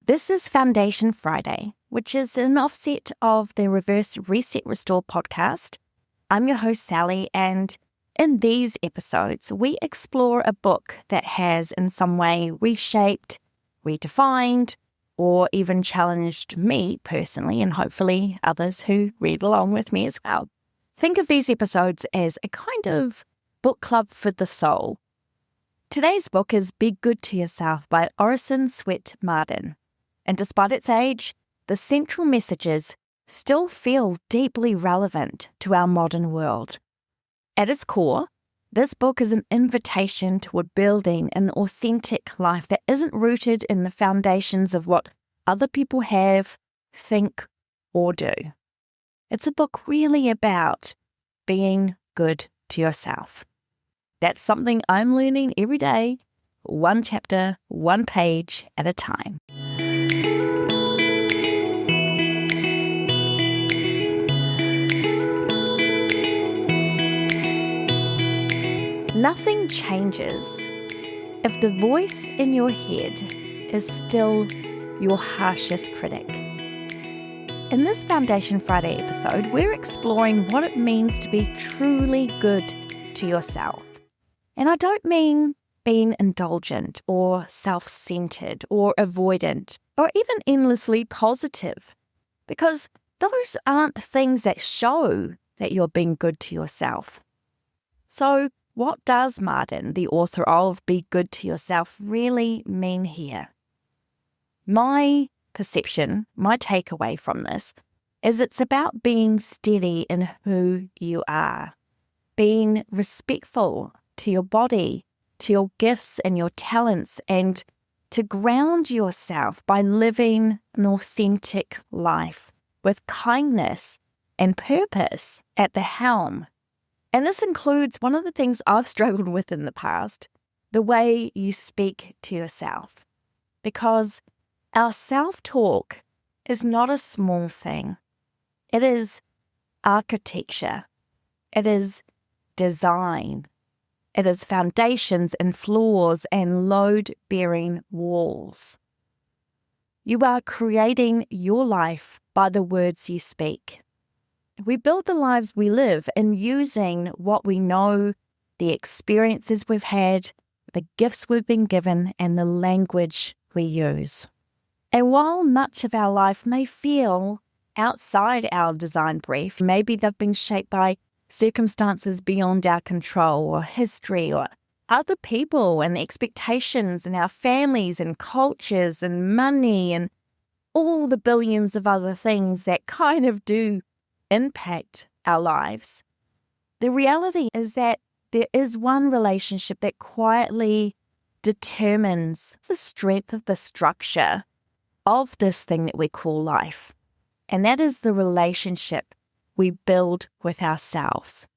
This is Foundation Friday, which is an offset of the Reverse Reset Restore podcast. I'm your host, Sally, and in these episodes, we explore a book that has in some way reshaped, redefined, or even challenged me personally, and hopefully others who read along with me as well. Think of these episodes as a kind of book club for the soul. Today's book is Be Good to Yourself by Orison Swett Marden. And despite its age, the central messages still feel deeply relevant to our modern world. At its core, this book is an invitation toward building an authentic life that isn't rooted in the foundations of what other people have, think, or do. It's a book really about being good to yourself. That's something I'm learning every day, one chapter, one page at a time. Nothing changes if the voice in your head is still your harshest critic. In this Foundation Friday episode, we're exploring what it means to be truly good to yourself. And I don't mean being indulgent or self-centered or avoidant or even endlessly positive, because those aren't things that show that you're being good to yourself. So, what does Marden, the author of Be Good to Yourself, really mean here? My perception, my takeaway from this, is it's about being steady in who you are, being respectful to your body, to your gifts and your talents, and to ground yourself by living an authentic life with kindness and purpose at the helm. And this includes one of the things I've struggled with in the past, the way you speak to yourself. Because our self-talk is not a small thing. It is architecture. It is design. It is foundations and floors and load-bearing walls. You are creating your life by the words you speak. We build the lives we live in using what we know, the experiences we've had, the gifts we've been given, and the language we use. And while much of our life may feel outside our design brief, maybe they've been shaped by circumstances beyond our control or history or other people and expectations and our families and cultures and money and all the billions of other things that kind of do impact our lives. The reality is that there is one relationship that quietly determines the strength of the structure of this thing that we call life. And that is the relationship we build with ourselves.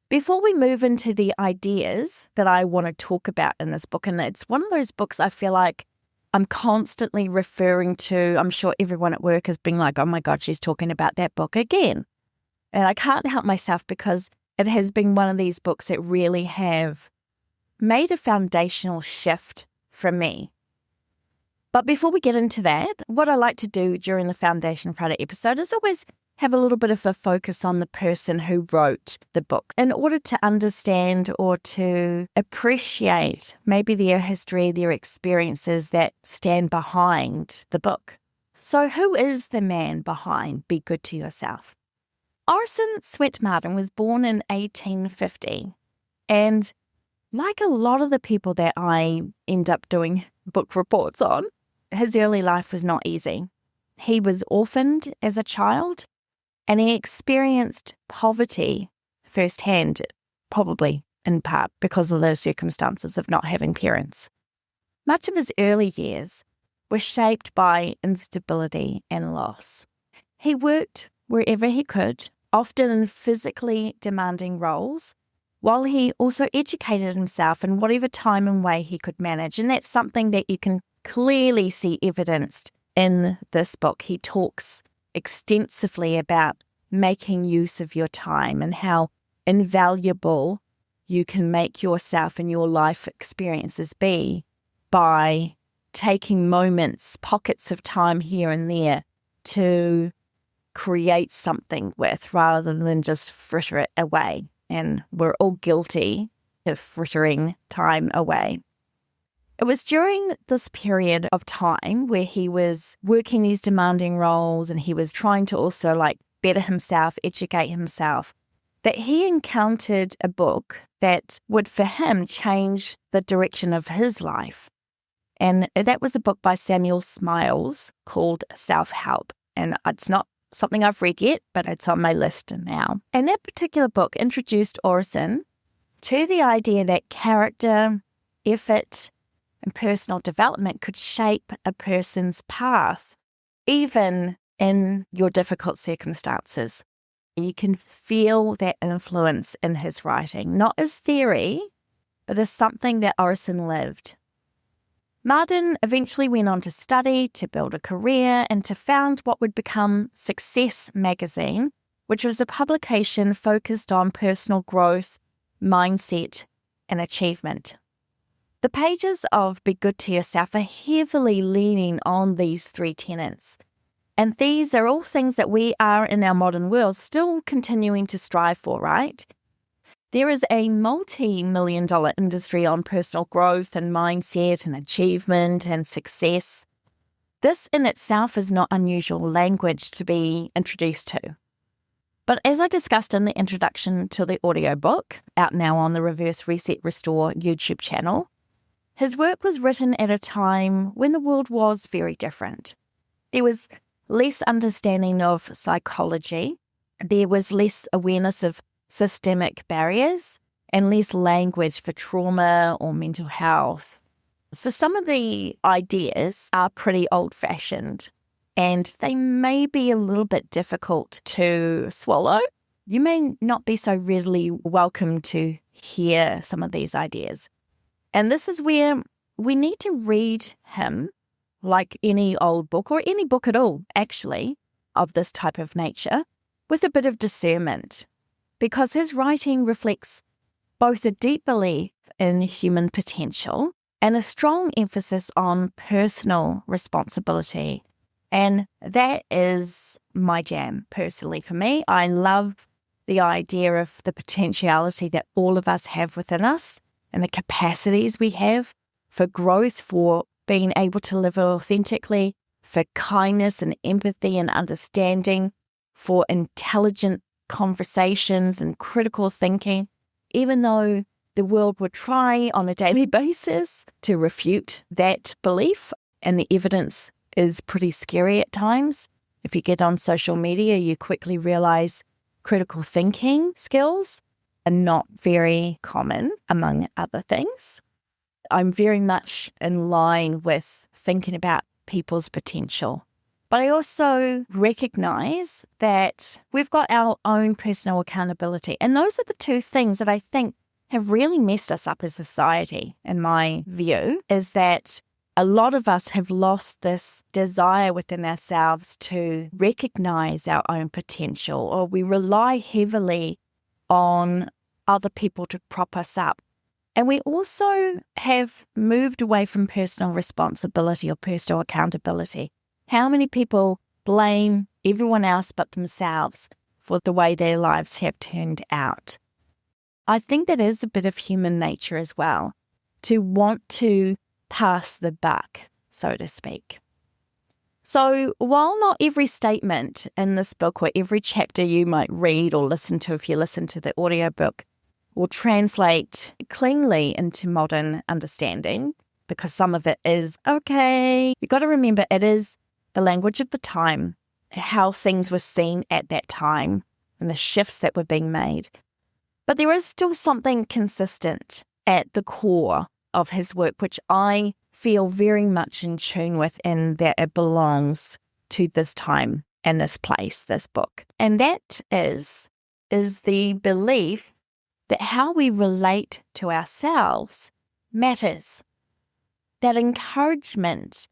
Before we move into the ideas that I want to talk about in this book, and it's one of those books I feel like I'm constantly referring to. I'm sure everyone at work has been like, oh my God, she's talking about that book again. And I can't help myself because it has been one of these books that really have made a foundational shift for me. But before we get into that, what I like to do during the Foundation Friday episode is always have a little bit of a focus on the person who wrote the book in order to understand or to appreciate maybe their history, their experiences that stand behind the book. So who is the man behind Be Good to Yourself? Orison Swett Marden was born in 1850, and like a lot of the people that I end up doing book reports on, his early life was not easy. He was orphaned as a child, and he experienced poverty firsthand, probably in part because of those circumstances of not having parents. Much of his early years were shaped by instability and loss. He worked wherever he could, often in physically demanding roles, while he also educated himself in whatever time and way he could manage. And that's something that you can clearly see evidenced in this book. He talks extensively about making use of your time and how invaluable you can make yourself and your life experiences be by taking moments, pockets of time here and there to create something with rather than just fritter it away. And we're all guilty of frittering time away. It was during this period of time where he was working these demanding roles and he was trying to also better himself, educate himself, that he encountered a book that would for him change the direction of his life. And that was a book by Samuel Smiles called Self-Help. And it's not something I've read yet, but it's on my list now. And that particular book introduced Orison to the idea that character, effort, and personal development could shape a person's path, even in your difficult circumstances. You can feel that influence in his writing, not as theory, but as something that Orison lived. Marden eventually went on to study, to build a career, and to found what would become Success magazine, which was a publication focused on personal growth, mindset, and achievement. The pages of Be Good to Yourself are heavily leaning on these three tenets. And these are all things that we are in our modern world still continuing to strive for, right? There is a multi-million-dollar industry on personal growth and mindset and achievement and success. This in itself is not unusual language to be introduced to. But as I discussed in the introduction to the audiobook, out now on the Reverse Reset Restore YouTube channel, his work was written at a time when the world was very different. There was less understanding of psychology, there was less awareness of systemic barriers, and less language for trauma or mental health. So some of the ideas are pretty old-fashioned, and they may be a little bit difficult to swallow. You may not be so readily welcome to hear some of these ideas. And this is where we need to read him like any old book, or any book at all, actually, of this type of nature, with a bit of discernment, because his writing reflects both a deep belief in human potential and a strong emphasis on personal responsibility. And that is my jam, personally, for me. I love the idea of the potentiality that all of us have within us and the capacities we have for growth, for being able to live authentically, for kindness and empathy and understanding, for intelligent conversations and critical thinking, even though the world would try on a daily basis to refute that belief, and the evidence is pretty scary at times. If you get on social media, you quickly realize critical thinking skills are not very common, among other things. I'm very much in line with thinking about people's potential. But I also recognize that we've got our own personal accountability. And those are the two things that I think have really messed us up as a society, in my view, is that a lot of us have lost this desire within ourselves to recognize our own potential, or we rely heavily on other people to prop us up. And we also have moved away from personal responsibility or personal accountability. How many people blame everyone else but themselves for the way their lives have turned out? I think that is a bit of human nature as well, to want to pass the buck, so to speak. So while not every statement in this book or every chapter you might read or listen to if you listen to the audiobook will translate cleanly into modern understanding, because some of it is okay, you've got to remember it is the language of the time, how things were seen at that time and the shifts that were being made. But there is still something consistent at the core of his work, which I feel very much in tune with, and that it belongs to this time and this place, this book. And that is the belief that how we relate to ourselves matters. That encouragement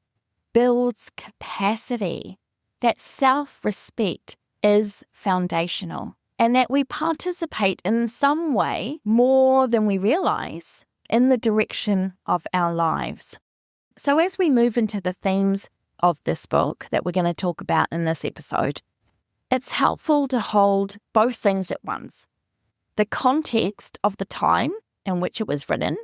builds capacity. That self-respect is foundational. And that we participate in some way more than we realize in the direction of our lives. So as we move into the themes of this book that we're going to talk about in this episode, it's helpful to hold both things at once. The context of the time in which it was written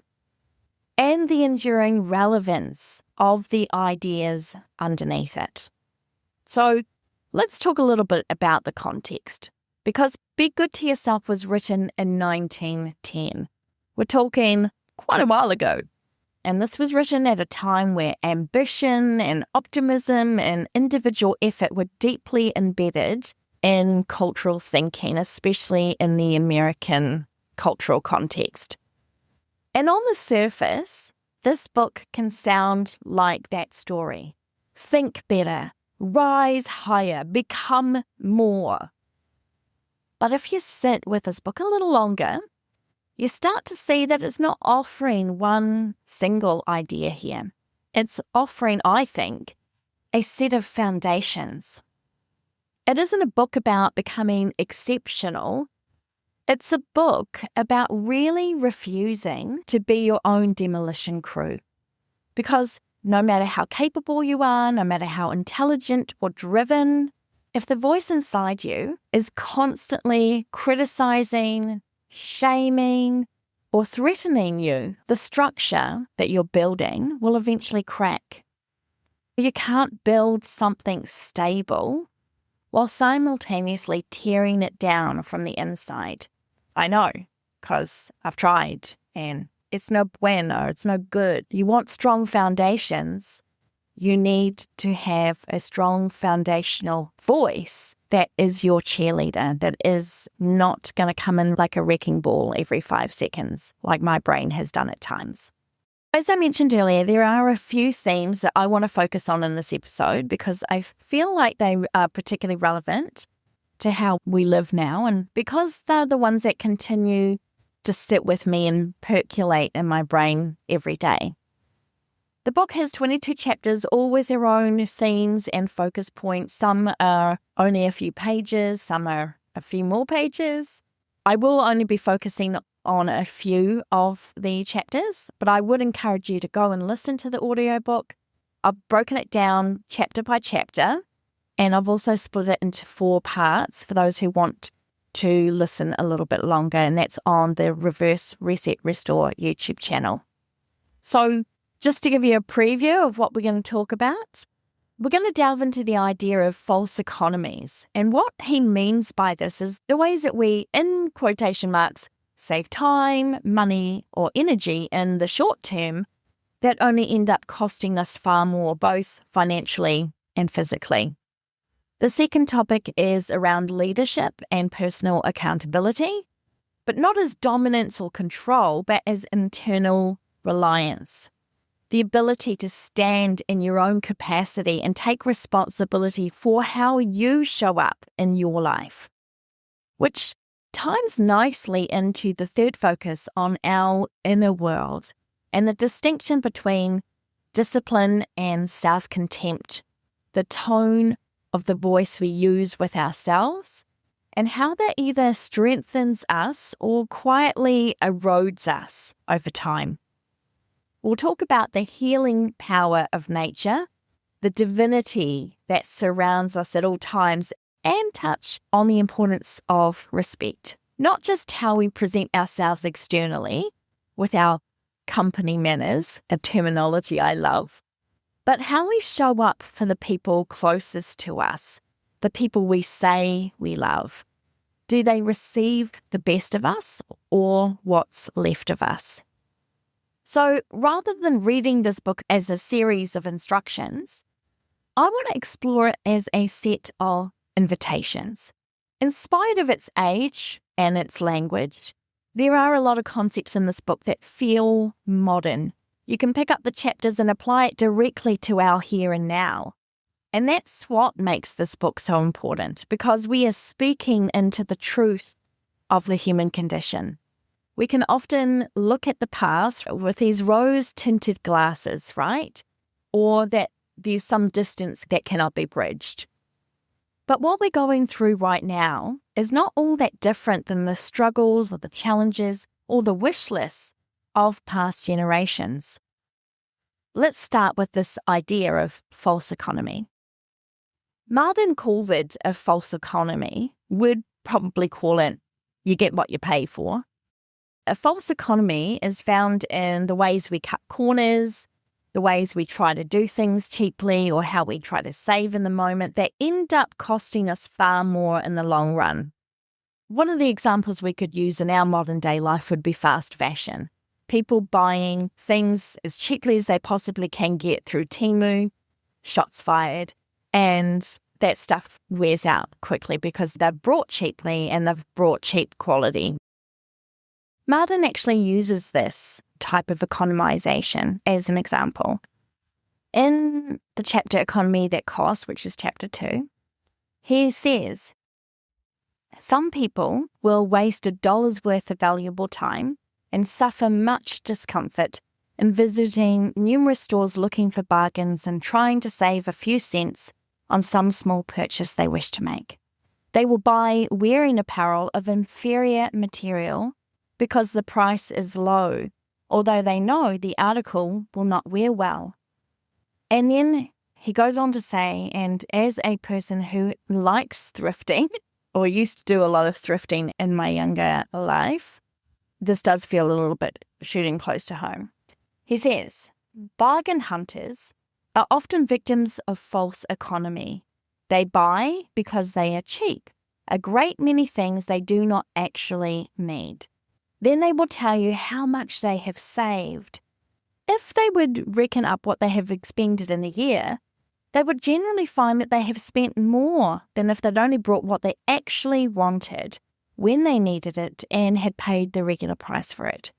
and the enduring relevance of the ideas underneath it. So let's talk a little bit about the context, because Be Good to Yourself was written in 1910. We're talking quite a while ago. And this was written at a time where ambition and optimism and individual effort were deeply embedded in cultural thinking, especially in the American cultural context. And on the surface, this book can sound like that story. Think better, rise higher, become more. But if you sit with this book a little longer, you start to see that it's not offering one single idea here. It's offering, I think, a set of foundations. It isn't a book about becoming exceptional. It's a book about really refusing to be your own demolition crew. Because no matter how capable you are, no matter how intelligent or driven, if the voice inside you is constantly criticizing, shaming, or threatening you, the structure that you're building will eventually crack. You can't build something stable while simultaneously tearing it down from the inside. I know, because I've tried, and it's no bueno, it's no good. You want strong foundations. You need to have a strong foundational voice that is your cheerleader, that is not going to come in like a wrecking ball every 5 seconds, like my brain has done at times. As I mentioned earlier, there are a few themes that I want to focus on in this episode because I feel like they are particularly relevant to how we live now, and because they're the ones that continue to sit with me and percolate in my brain every day. The book has 22 chapters, all with their own themes and focus points. Some are only a few pages, some are a few more pages. I will only be focusing on a few of the chapters, but I would encourage you to go and listen to the audiobook. I've broken it down chapter by chapter, and I've also split it into 4 parts for those who want to listen a little bit longer, and that's on the Reverse Reset Restore YouTube channel. So, just to give you a preview of what we're going to talk about, we're going to delve into the idea of false economies. And what he means by this is the ways that we, in quotation marks, save time, money, or energy in the short term that only end up costing us far more, both financially and physically. The second topic is around leadership and personal accountability, but not as dominance or control, but as internal reliance. The ability to stand in your own capacity and take responsibility for how you show up in your life, which ties nicely into the third focus on our inner world and the distinction between discipline and self-contempt, the tone of the voice we use with ourselves, and how that either strengthens us or quietly erodes us over time. We'll talk about the healing power of nature, the divinity that surrounds us at all times, and touch on the importance of respect. Not just how we present ourselves externally with our company manners, a terminology I love, but how we show up for the people closest to us, the people we say we love. Do they receive the best of us or what's left of us? So rather than reading this book as a series of instructions, I want to explore it as a set of invitations. In spite of its age and its language, there are a lot of concepts in this book that feel modern. You can pick up the chapters and apply it directly to our here and now. And that's what makes this book so important, because we are speaking into the truth of the human condition. We can often look at the past with these rose-tinted glasses, right? Or that there's some distance that cannot be bridged. But what we're going through right now is not all that different than the struggles or the challenges or the wish lists of past generations. let's start with this idea of false economy. Marden calls it a false economy. We'd probably call it you get what you pay for. A false economy is found in the ways we cut corners, the ways we try to do things cheaply, or how we try to save in the moment that end up costing us far more in the long run. One of the examples we could use in our modern day life would be fast fashion. People buying things as cheaply as they possibly can get through Temu, shots fired, and that stuff wears out quickly because they're brought cheaply and they've brought cheap quality. Marden actually uses this type of economization as an example. In the chapter Economy That Costs, which is chapter 2, he says, some people will waste $1 worth of valuable time and suffer much discomfort in visiting numerous stores looking for bargains and trying to save a few cents on some small purchase they wish to make. They will buy wearing apparel of inferior material because the price is low, although they know the article will not wear well. And then he goes on to say, and as a person who likes thrifting, or used to do a lot of thrifting in my younger life, this does feel a little bit shooting close to home. He says, bargain hunters are often victims of false economy. They buy because they are cheap, a great many things they do not actually need. Then they will tell you how much they have saved. If they would reckon up what they have expended in a year, they would generally find that they have spent more than if they'd only brought what they actually wanted when they needed it and had paid the regular price for it.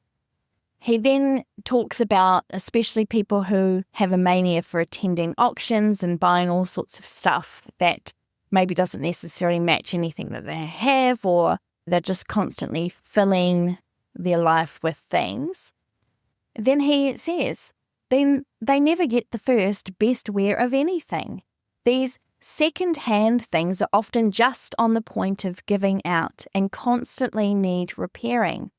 He then talks about especially people who have a mania for attending auctions and buying all sorts of stuff that maybe doesn't necessarily match anything that they have, or they're just constantly filling their life with things. Then he says, then they never get the first best wear of anything. These second-hand things are often just on the point of giving out and constantly need repairing.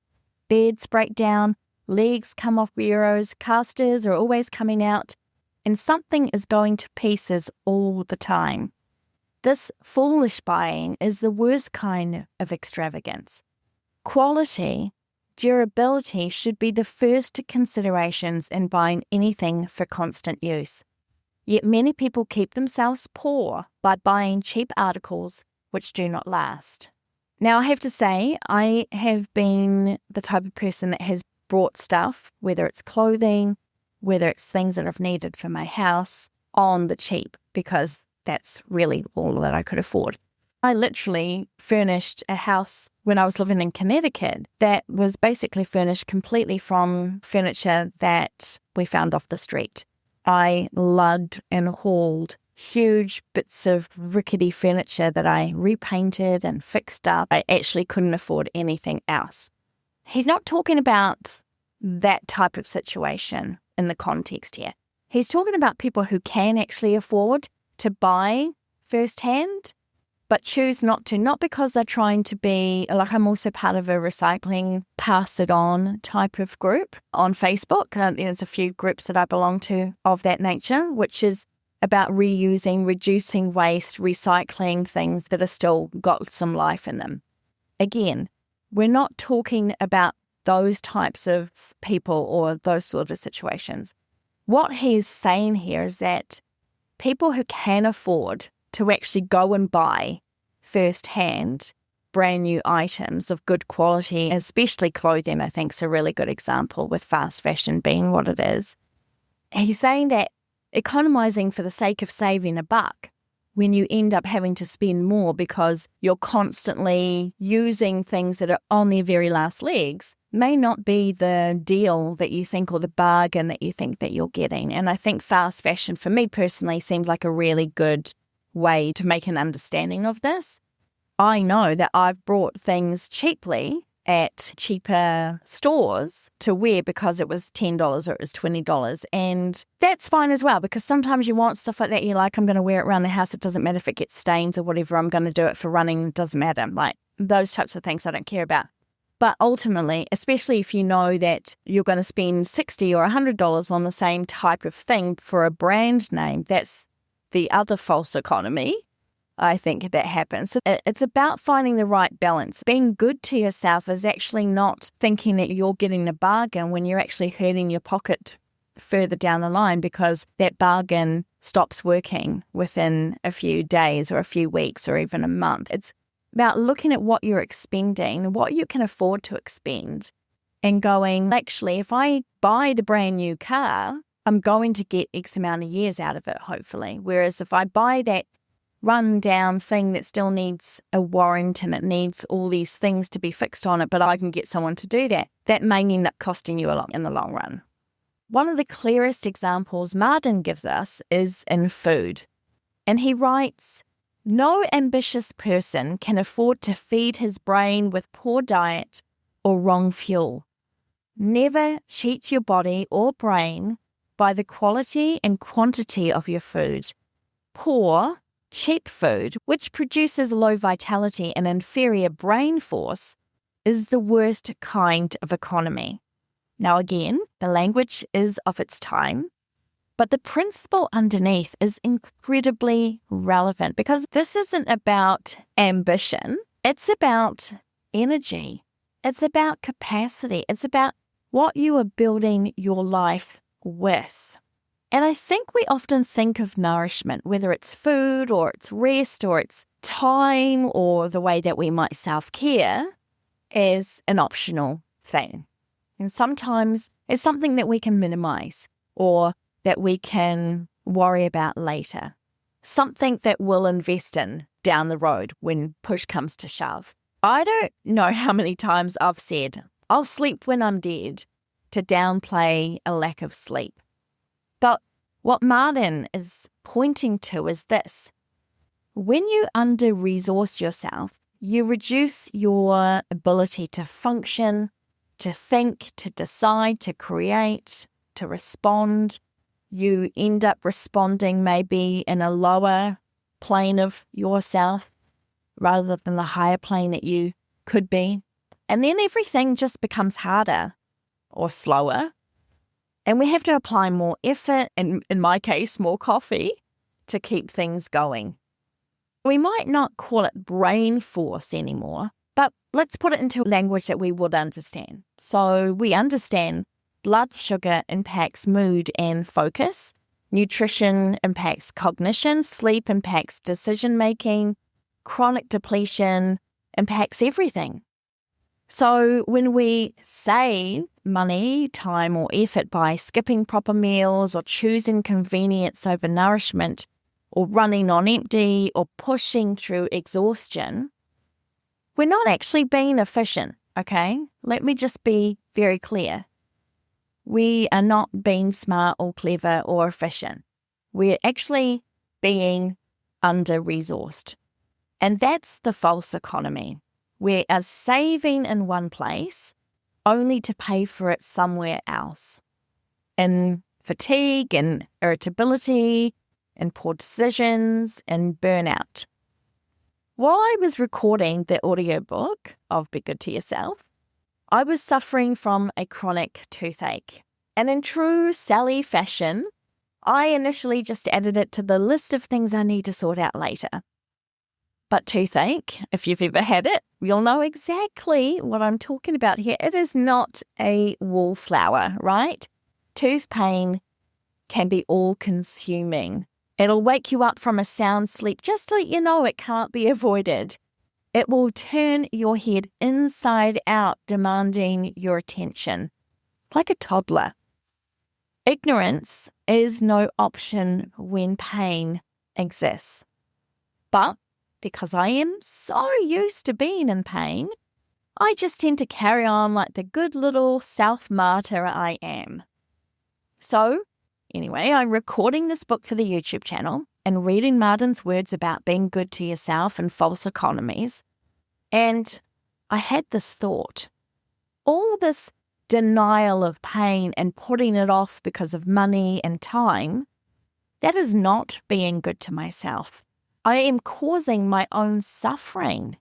Beds break down, legs come off bureaus, casters are always coming out, and something is going to pieces all the time. This foolish buying is the worst kind of extravagance. Quality, durability should be the first considerations in buying anything for constant use. Yet many people keep themselves poor by buying cheap articles which do not last. Now, I have to say, I have been the type of person that has bought stuff, whether it's clothing, whether it's things that I've needed for my house, on the cheap, because that's really all that I could afford. I literally furnished a house when I was living in Connecticut that was basically furnished completely from furniture that we found off the street. I lugged and hauled huge bits of rickety furniture that I repainted and fixed up. I actually couldn't afford anything else. He's not talking about that type of situation in the context here. He's talking about people who can actually afford to buy firsthand, but choose not to, not because they're trying to be, like I'm also part of a recycling pass it on type of group on Facebook. There's a few groups that I belong to of that nature, which is about reusing, reducing waste, recycling things that are still got some life in them. Again, we're not talking about those types of people or those sort of situations. What he's saying here is that people who can afford to actually go and buy first-hand brand new items of good quality, especially clothing, I think is a really good example with fast fashion being what it is. He's saying that economizing for the sake of saving a buck, when you end up having to spend more because you're constantly using things that are on their very last legs, may not be the deal that you think or the bargain that you think that you're getting. And I think fast fashion, for me personally, seems like a really good way to make an understanding of this. I know that I've brought things cheaply at cheaper stores to wear because it was $10 or it was $20. And that's fine as well, because sometimes you want stuff like that. You're like, I'm going to wear it around the house. It doesn't matter if it gets stains or whatever. I'm going to do it for running. It doesn't matter. Like those types of things I don't care about. But ultimately, especially if you know that you're going to spend $60 or $100 on the same type of thing for a brand name, that's the other false economy. I think that happens. So it's about finding the right balance. Being good to yourself is actually not thinking that you're getting a bargain when you're actually hurting your pocket further down the line because that bargain stops working within a few days or a few weeks or even a month. It's about looking at what you're expending, what you can afford to expend, and going, actually, if I buy the brand new car, I'm going to get X amount of years out of it, hopefully. Whereas if I buy that run-down thing that still needs a warrant and it needs all these things to be fixed on it, but I can get someone to do that, that may end up costing you a lot in the long run. One of the clearest examples Marden gives us is in food. And he writes, "No ambitious person can afford to feed his brain with poor diet or wrong fuel. Never cheat your body or brain by the quality and quantity of your food. Poor, cheap food, which produces low vitality and inferior brain force, is the worst kind of economy." Now again, the language is of its time, but the principle underneath is incredibly relevant because this isn't about ambition. It's about energy. It's about capacity. It's about what you are building your life with. And I think we often think of nourishment, whether it's food or it's rest or it's time or the way that we might self-care, as an optional thing. And sometimes it's something that we can minimize or that we can worry about later. Something that we'll invest in down the road when push comes to shove. I don't know how many times I've said, "I'll sleep when I'm dead," to downplay a lack of sleep. But what Marden is pointing to is this. When you under-resource yourself, you reduce your ability to function, to think, to decide, to create, to respond. You end up responding maybe in a lower plane of yourself rather than the higher plane that you could be. And then everything just becomes harder or slower. And we have to apply more effort, and in my case, more coffee, to keep things going. We might not call it brain force anymore, but let's put it into language that we would understand. So we understand blood sugar impacts mood and focus. Nutrition impacts cognition. Sleep impacts decision-making. Chronic depletion impacts everything. So when we save money, time, or effort by skipping proper meals or choosing convenience over nourishment or running on empty or pushing through exhaustion, we're not actually being efficient, okay? Let me just be very clear. We are not being smart or clever or efficient. We're actually being under-resourced. And that's the false economy. We are saving in one place only to pay for it somewhere else. In fatigue and irritability and poor decisions and burnout. While I was recording the audiobook of Be Good to Yourself, I was suffering from a chronic toothache. And in true Sally fashion, I initially just added it to the list of things I need to sort out later. But toothache, if you've ever had it, you'll know exactly what I'm talking about here. It is not a wallflower, right? Tooth pain can be all-consuming. It'll wake you up from a sound sleep just to let you know it can't be avoided. It will turn your head inside out, demanding your attention, like a toddler. Ignorance is no option when pain exists. But because I am so used to being in pain, I just tend to carry on like the good little self-martyr I am. So, anyway, I'm recording this book for the YouTube channel and reading Marden's words about being good to yourself and false economies. And I had this thought. All this denial of pain and putting it off because of money and time, that is not being good to myself. I am causing my own suffering.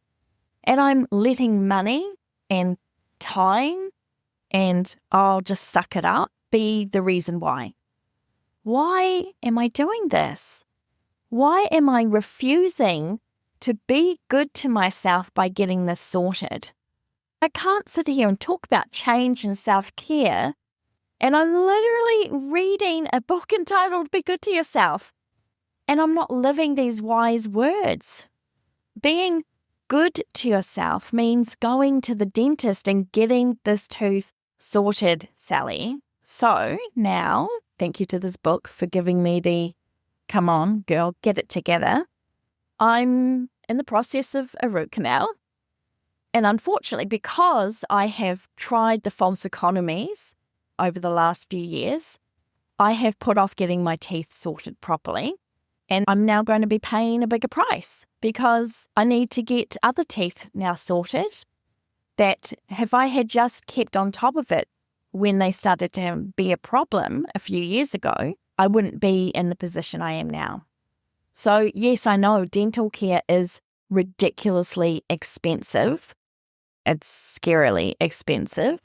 And I'm letting money and time and I'll just suck it up be the reason why. Why am I doing this? Why am I refusing to be good to myself by getting this sorted? I can't sit here and talk about change and self-care, and I'm literally reading a book entitled Be Good to Yourself, and I'm not living these wise words. Being good to yourself means going to the dentist and getting this tooth sorted, Sally. So now, thank you to this book for giving me the, come on, girl, get it together. I'm in the process of a root canal. And unfortunately, because I have tried the false economies over the last few years, I have put off getting my teeth sorted properly. And I'm now going to be paying a bigger price because I need to get other teeth now sorted that if I had just kept on top of it when they started to be a problem a few years ago, I wouldn't be in the position I am now. So yes, I know dental care is ridiculously expensive. It's scarily expensive,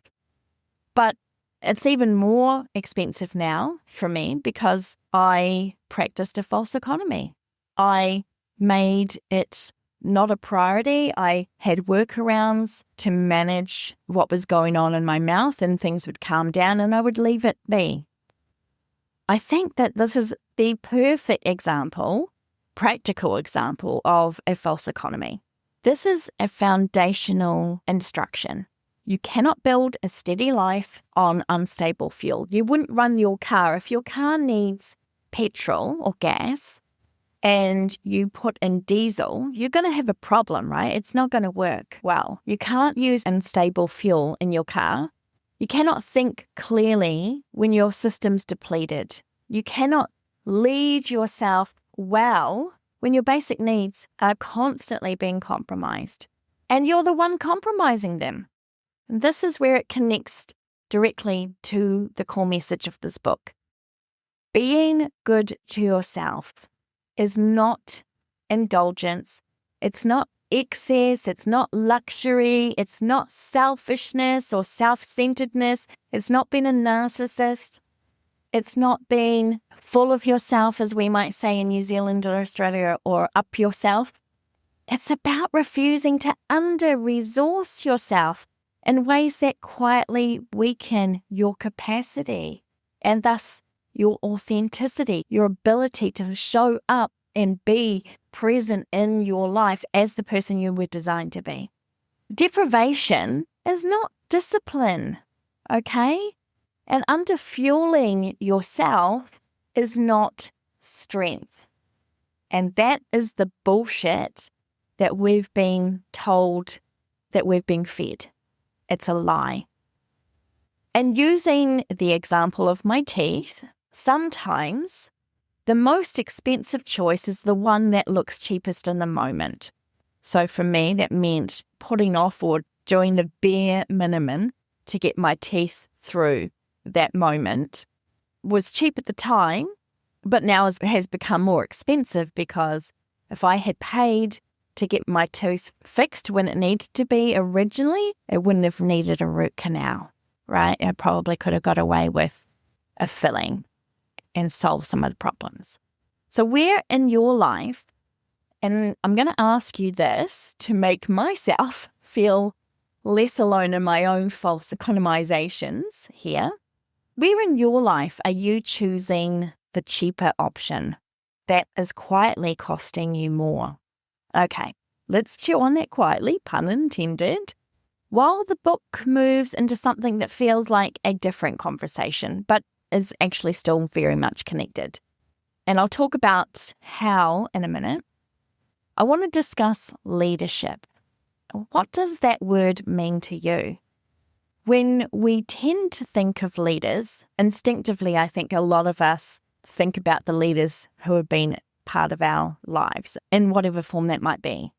but it's even more expensive now for me because I practiced a false economy. I made it not a priority. I had workarounds to manage what was going on in my mouth, and things would calm down and I would leave it be. I think that this is the perfect example, practical example of a false economy. This is a foundational instruction. You cannot build a steady life on unstable fuel. You wouldn't run your car. If your car needs petrol or gas and you put in diesel, you're going to have a problem, right? It's not going to work well. You can't use unstable fuel in your car. You cannot think clearly when your system's depleted. You cannot lead yourself well when your basic needs are constantly being compromised. And you're the one compromising them. This is where it connects directly to the core message of this book. Being good to yourself is not indulgence. It's not excess. It's not luxury. It's not selfishness or self-centeredness. It's not being a narcissist. It's not being full of yourself, as we might say in New Zealand or Australia, or up yourself. It's about refusing to under-resource yourself in ways that quietly weaken your capacity and thus your authenticity, your ability to show up and be present in your life as the person you were designed to be. Deprivation is not discipline, okay? And under-fueling yourself is not strength. And that is the bullshit that we've been told, that we've been fed. It's a lie. And using the example of my teeth, sometimes the most expensive choice is the one that looks cheapest in the moment. So for me, that meant putting off or doing the bare minimum to get my teeth through that moment. Was cheap at the time, but now has become more expensive because if I had paid to get my tooth fixed when it needed to be originally, it wouldn't have needed a root canal, right? I probably could have got away with a filling and solved some of the problems. So where in your life, and I'm going to ask you this to make myself feel less alone in my own false economizations here, where in your life are you choosing the cheaper option that is quietly costing you more? Okay, let's chew on that quietly, pun intended, while the book moves into something that feels like a different conversation, but is actually still very much connected. And I'll talk about how in a minute. I want to discuss leadership. What does that word mean to you? When we tend to think of leaders, instinctively, I think a lot of us think about the leaders who have been part of our lives in whatever form that might be.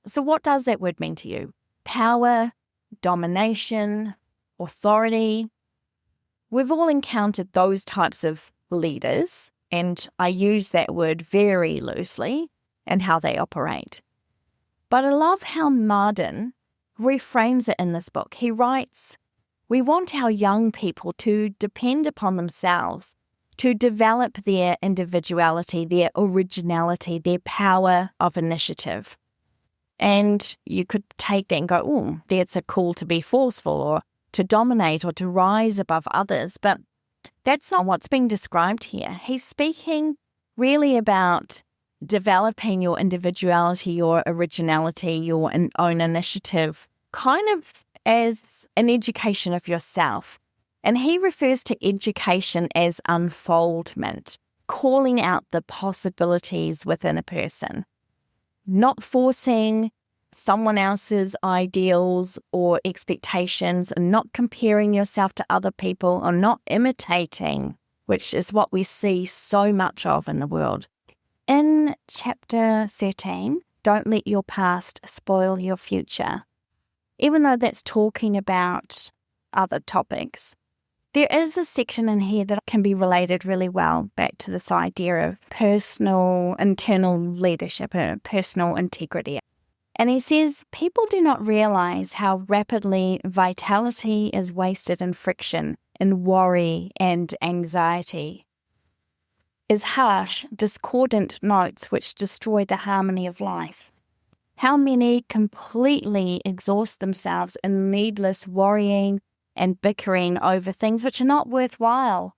So what does that word mean to you? Power, domination, authority. We've all encountered those types of leaders, and I use that word very loosely and how they operate. But I love how Marden reframes it in this book. He writes, "We want our young people to depend upon themselves, to develop their individuality, their originality, their power of initiative." And you could take that and go, oh, that's a call to be forceful or to dominate or to rise above others. But that's not what's being described here. He's speaking really about developing your individuality, your originality, your own initiative, kind of as an education of yourself. And he refers to education as unfoldment, calling out the possibilities within a person, not forcing someone else's ideals or expectations, and not comparing yourself to other people, or not imitating, which is what we see so much of in the world. In chapter 13, don't let your past spoil your future. Even though that's talking about other topics, there is a section in here that can be related really well back to this idea of personal, internal leadership and personal integrity. And he says, people do not realize how rapidly vitality is wasted in friction, in worry and anxiety, is harsh, discordant notes which destroy the harmony of life. How many completely exhaust themselves in needless worrying and bickering over things which are not worthwhile?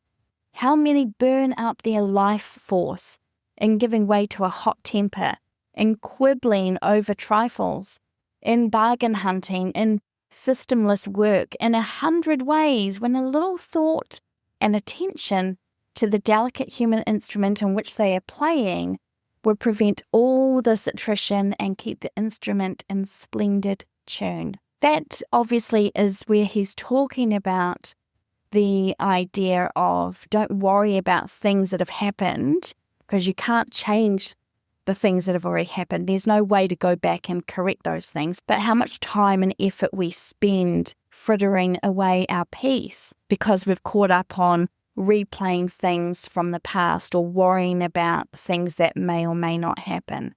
How many burn up their life force in giving way to a hot temper, in quibbling over trifles, in bargain hunting, in systemless work, in 100 ways, when a little thought and attention to the delicate human instrument in which they are playing would prevent all this attrition and keep the instrument in splendid tune. That obviously is where he's talking about the idea of don't worry about things that have happened, because you can't change the things that have already happened. There's no way to go back and correct those things, but how much time and effort we spend frittering away our peace because we've caught up on replaying things from the past or worrying about things that may or may not happen.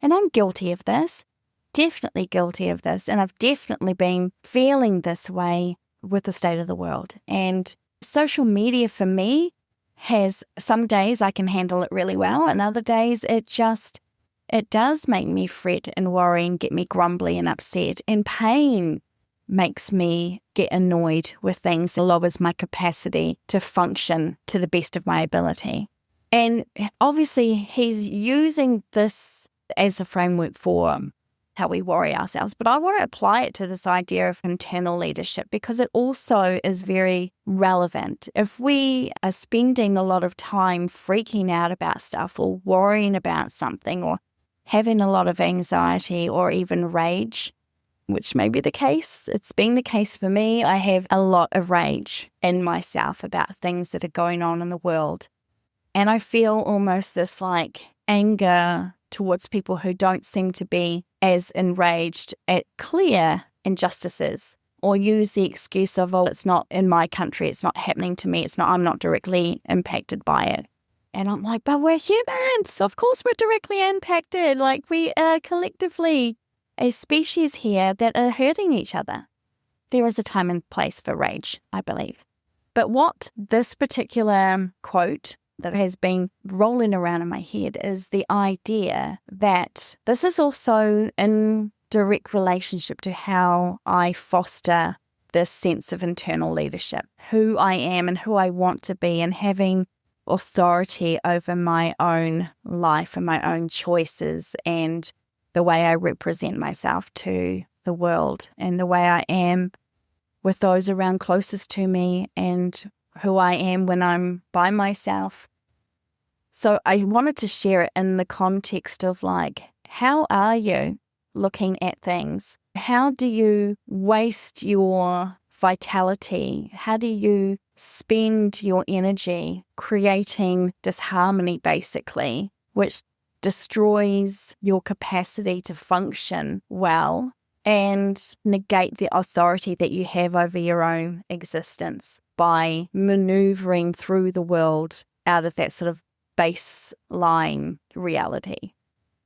And I'm guilty of this, definitely guilty of this, and I've definitely been feeling this way with the state of the world. And social media for me has, some days I can handle it really well, and other days it does make me fret and worry and get me grumbly and upset, and pain makes me get annoyed with things, lowers my capacity to function to the best of my ability. And obviously he's using this as a framework for how we worry ourselves, but I want to apply it to this idea of internal leadership because it also is very relevant. If we are spending a lot of time freaking out about stuff or worrying about something or having a lot of anxiety or even rage, which may be the case. It's been the case for me. I have a lot of rage in myself about things that are going on in the world. And I feel almost this like anger towards people who don't seem to be as enraged at clear injustices, or use the excuse of, oh, it's not in my country, it's not happening to me, I'm not directly impacted by it. And I'm like, but we're humans. Of course we're directly impacted. Like, we are collectively a species here that are hurting each other. There is a time and place for rage, I believe. But what this particular quote that has been rolling around in my head is the idea that this is also in direct relationship to how I foster this sense of internal leadership, who I am and who I want to be, and having authority over my own life and my own choices and the way I represent myself to the world and the way I am with those around closest to me and who I am when I'm by myself. So I wanted to share it in the context of like, how are you looking at things? How do you waste your vitality? How do you spend your energy creating disharmony, basically, which destroys your capacity to function well and negate the authority that you have over your own existence by maneuvering through the world out of that sort of baseline reality?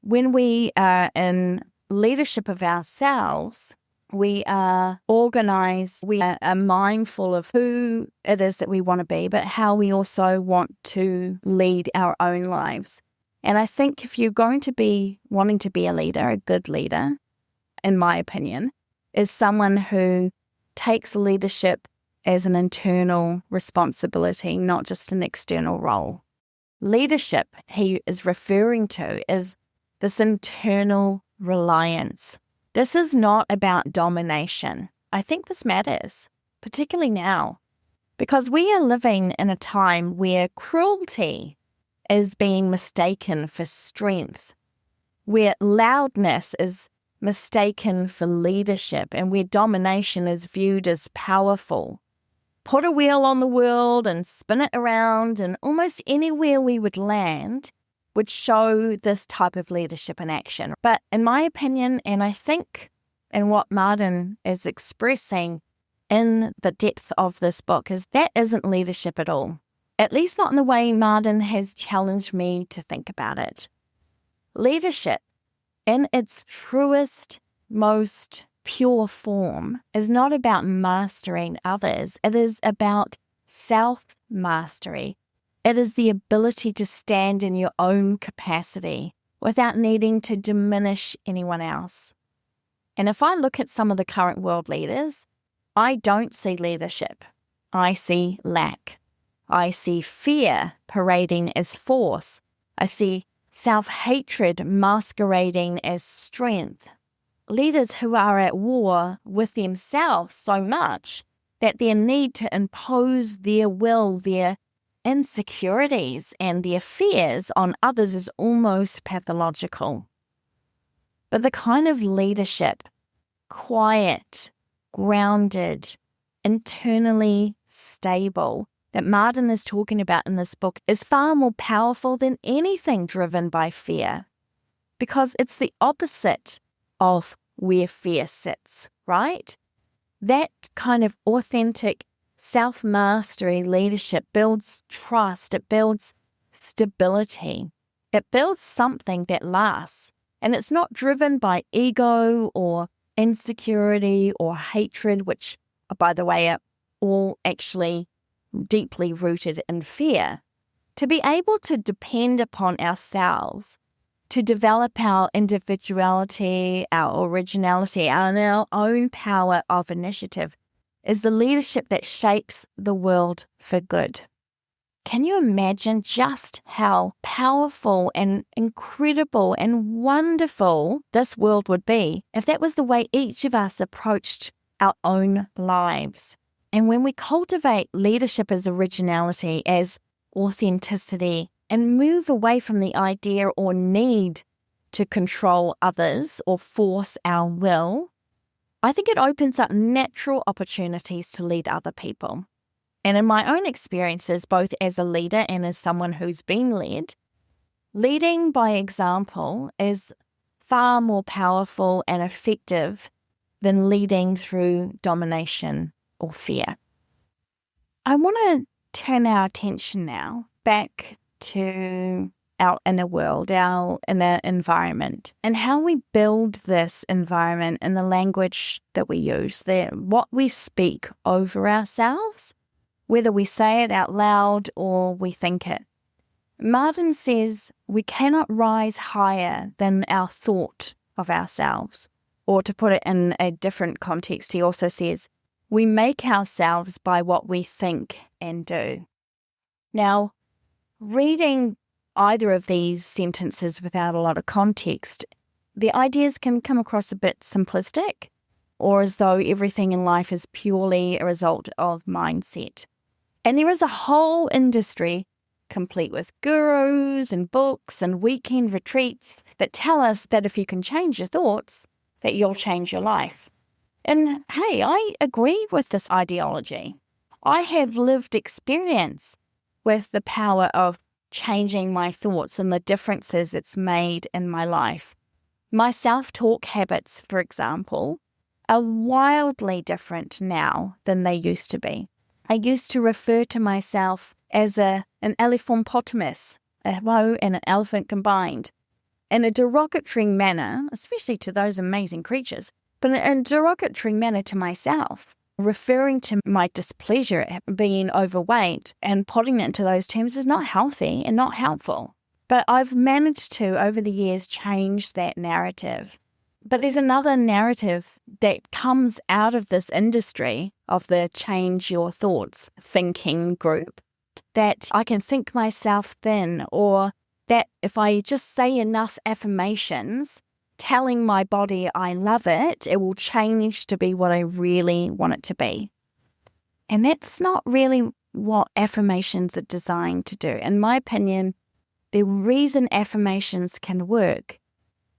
When we are in leadership of ourselves, We are organized. We are mindful of who it is that we want to be, but how we also want to lead our own lives. And I think if you're going to be wanting to be a leader, a good leader, in my opinion, is someone who takes leadership as an internal responsibility, not just an external role. Leadership, he is referring to, is this internal reliance. This is not about domination. I think this matters, particularly now, because we are living in a time where cruelty is being mistaken for strength, where loudness is mistaken for leadership, and where domination is viewed as powerful. Put a wheel on the world and spin it around, and almost anywhere we would land would show this type of leadership in action. But in my opinion, and I think in what Marden is expressing in the depth of this book, is that isn't leadership at all. At least not in the way Marden has challenged me to think about it. Leadership, in its truest, most pure form, is not about mastering others. It is about self-mastery. It is the ability to stand in your own capacity without needing to diminish anyone else. And if I look at some of the current world leaders, I don't see leadership. I see lack. I see fear parading as force. I see self-hatred masquerading as strength. Leaders who are at war with themselves so much that their need to impose their will, their insecurities, and their fears on others is almost pathological. But the kind of leadership, quiet, grounded, internally stable, that Marden is talking about in this book is far more powerful than anything driven by fear, because it's the opposite of where fear sits, right? That kind of authentic self-mastery leadership builds trust, it builds stability, it builds something that lasts, and it's not driven by ego or insecurity or hatred, which, by the way, are all actually deeply rooted in fear. To be able to depend upon ourselves, to develop our individuality, our originality, and our own power of initiative is the leadership that shapes the world for good. Can you imagine just how powerful and incredible and wonderful this world would be if that was the way each of us approached our own lives? And when we cultivate leadership as originality, as authenticity, and move away from the idea or need to control others or force our will, I think it opens up natural opportunities to lead other people. And in my own experiences, both as a leader and as someone who's been led, leading by example is far more powerful and effective than leading through domination or fear. I want to turn our attention now back to our inner world, our inner environment, and how we build this environment in the language that we use, what we speak over ourselves, whether we say it out loud or we think it. Marden says we cannot rise higher than our thought of ourselves. Or to put it in a different context, he also says, we make ourselves by what we think and do. Now, reading either of these sentences without a lot of context, the ideas can come across a bit simplistic, or as though everything in life is purely a result of mindset. And there is a whole industry complete with gurus and books and weekend retreats that tell us that if you can change your thoughts, that you'll change your life. And hey, I agree with this ideology. I have lived experience with the power of changing my thoughts and the differences it's made in my life. My self-talk habits, for example, are wildly different now than they used to be. I used to refer to myself as an elephantopotamus, a whoa and an elephant combined, in a derogatory manner, especially to those amazing creatures. but in a derogatory manner to myself. Referring to my displeasure at being overweight and putting it into those terms is not healthy and not helpful. But I've managed to, over the years, change that narrative. But there's another narrative that comes out of this industry of the change your thoughts thinking group, that I can think myself thin, or that if I just say enough affirmations, telling my body I love it, it will change to be what I really want it to be. And that's not really what affirmations are designed to do. In my opinion, the reason affirmations can work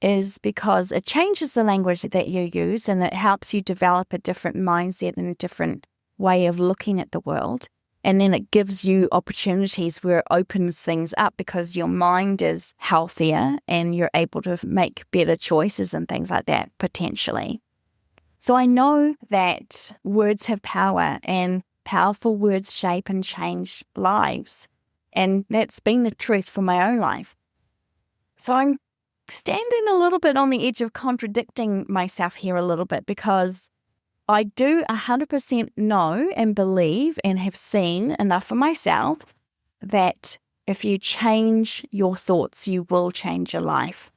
is because it changes the language that you use, and it helps you develop a different mindset and a different way of looking at the world. And then it gives you opportunities where it opens things up because your mind is healthier and you're able to make better choices and things like that, potentially. So I know that words have power, and powerful words shape and change lives. And that's been the truth for my own life. So I'm standing a little bit on the edge of contradicting myself here a little bit, because I do 100% know and believe and have seen enough for myself that if you change your thoughts, you will change your life.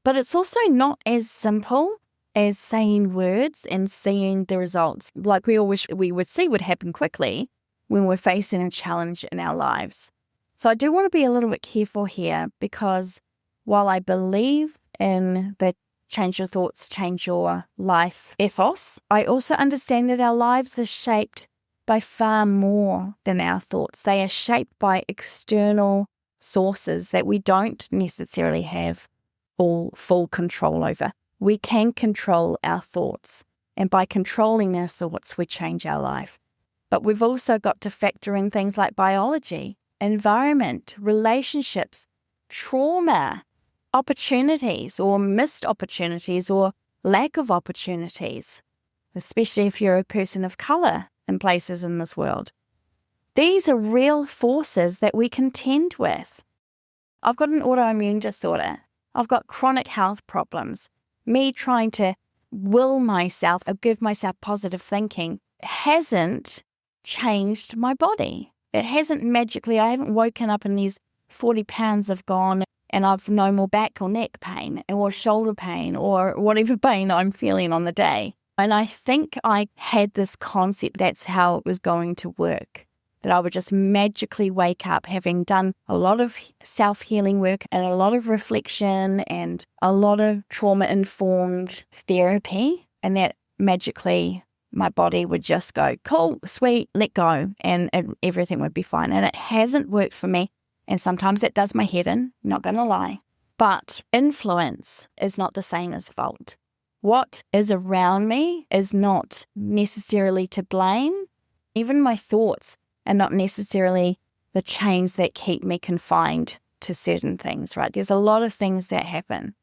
But it's also not as simple as saying words and seeing the results like we all wish we would see would happen quickly when we're facing a challenge in our lives. So I do want to be a little bit careful here, because while I believe in the change your thoughts, change your life ethos, I also understand that our lives are shaped by far more than our thoughts. They are shaped by external sources that we don't necessarily have full control over. We can control our thoughts, and by controlling our thoughts, we change our life. But we've also got to factor in things like biology, environment, relationships, trauma, opportunities or missed opportunities or lack of opportunities, especially if you're a person of color in places in this world. These are real forces that we contend with. I've got an autoimmune disorder. I've got chronic health problems. Me trying to will myself or give myself positive thinking hasn't changed my body. It hasn't magically, I haven't woken up and these 40 pounds have gone and I've no more back or neck pain or shoulder pain or whatever pain I'm feeling on the day. And I think I had this concept that's how it was going to work, that I would just magically wake up having done a lot of self-healing work and a lot of reflection and a lot of trauma-informed therapy, and that magically my body would just go, cool, sweet, let go, and everything would be fine. And it hasn't worked for me. And sometimes it does my head in, not going to lie. But influence is not the same as fault. What is around me is not necessarily to blame. Even my thoughts are not necessarily the chains that keep me confined to certain things, right? There's a lot of things that happen.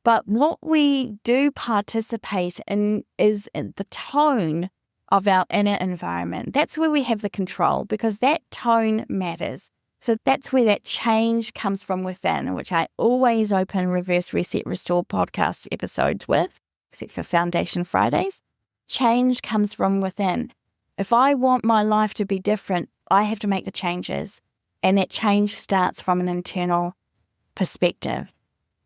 But what we do participate in is in the tone of our inner environment. That's where we have the control, because that tone matters. So that's where that change comes from within, which I always open Reverse Reset Restore podcast episodes with, except for Foundation Fridays. Change comes from within. If I want my life to be different, I have to make the changes. And that change starts from an internal perspective.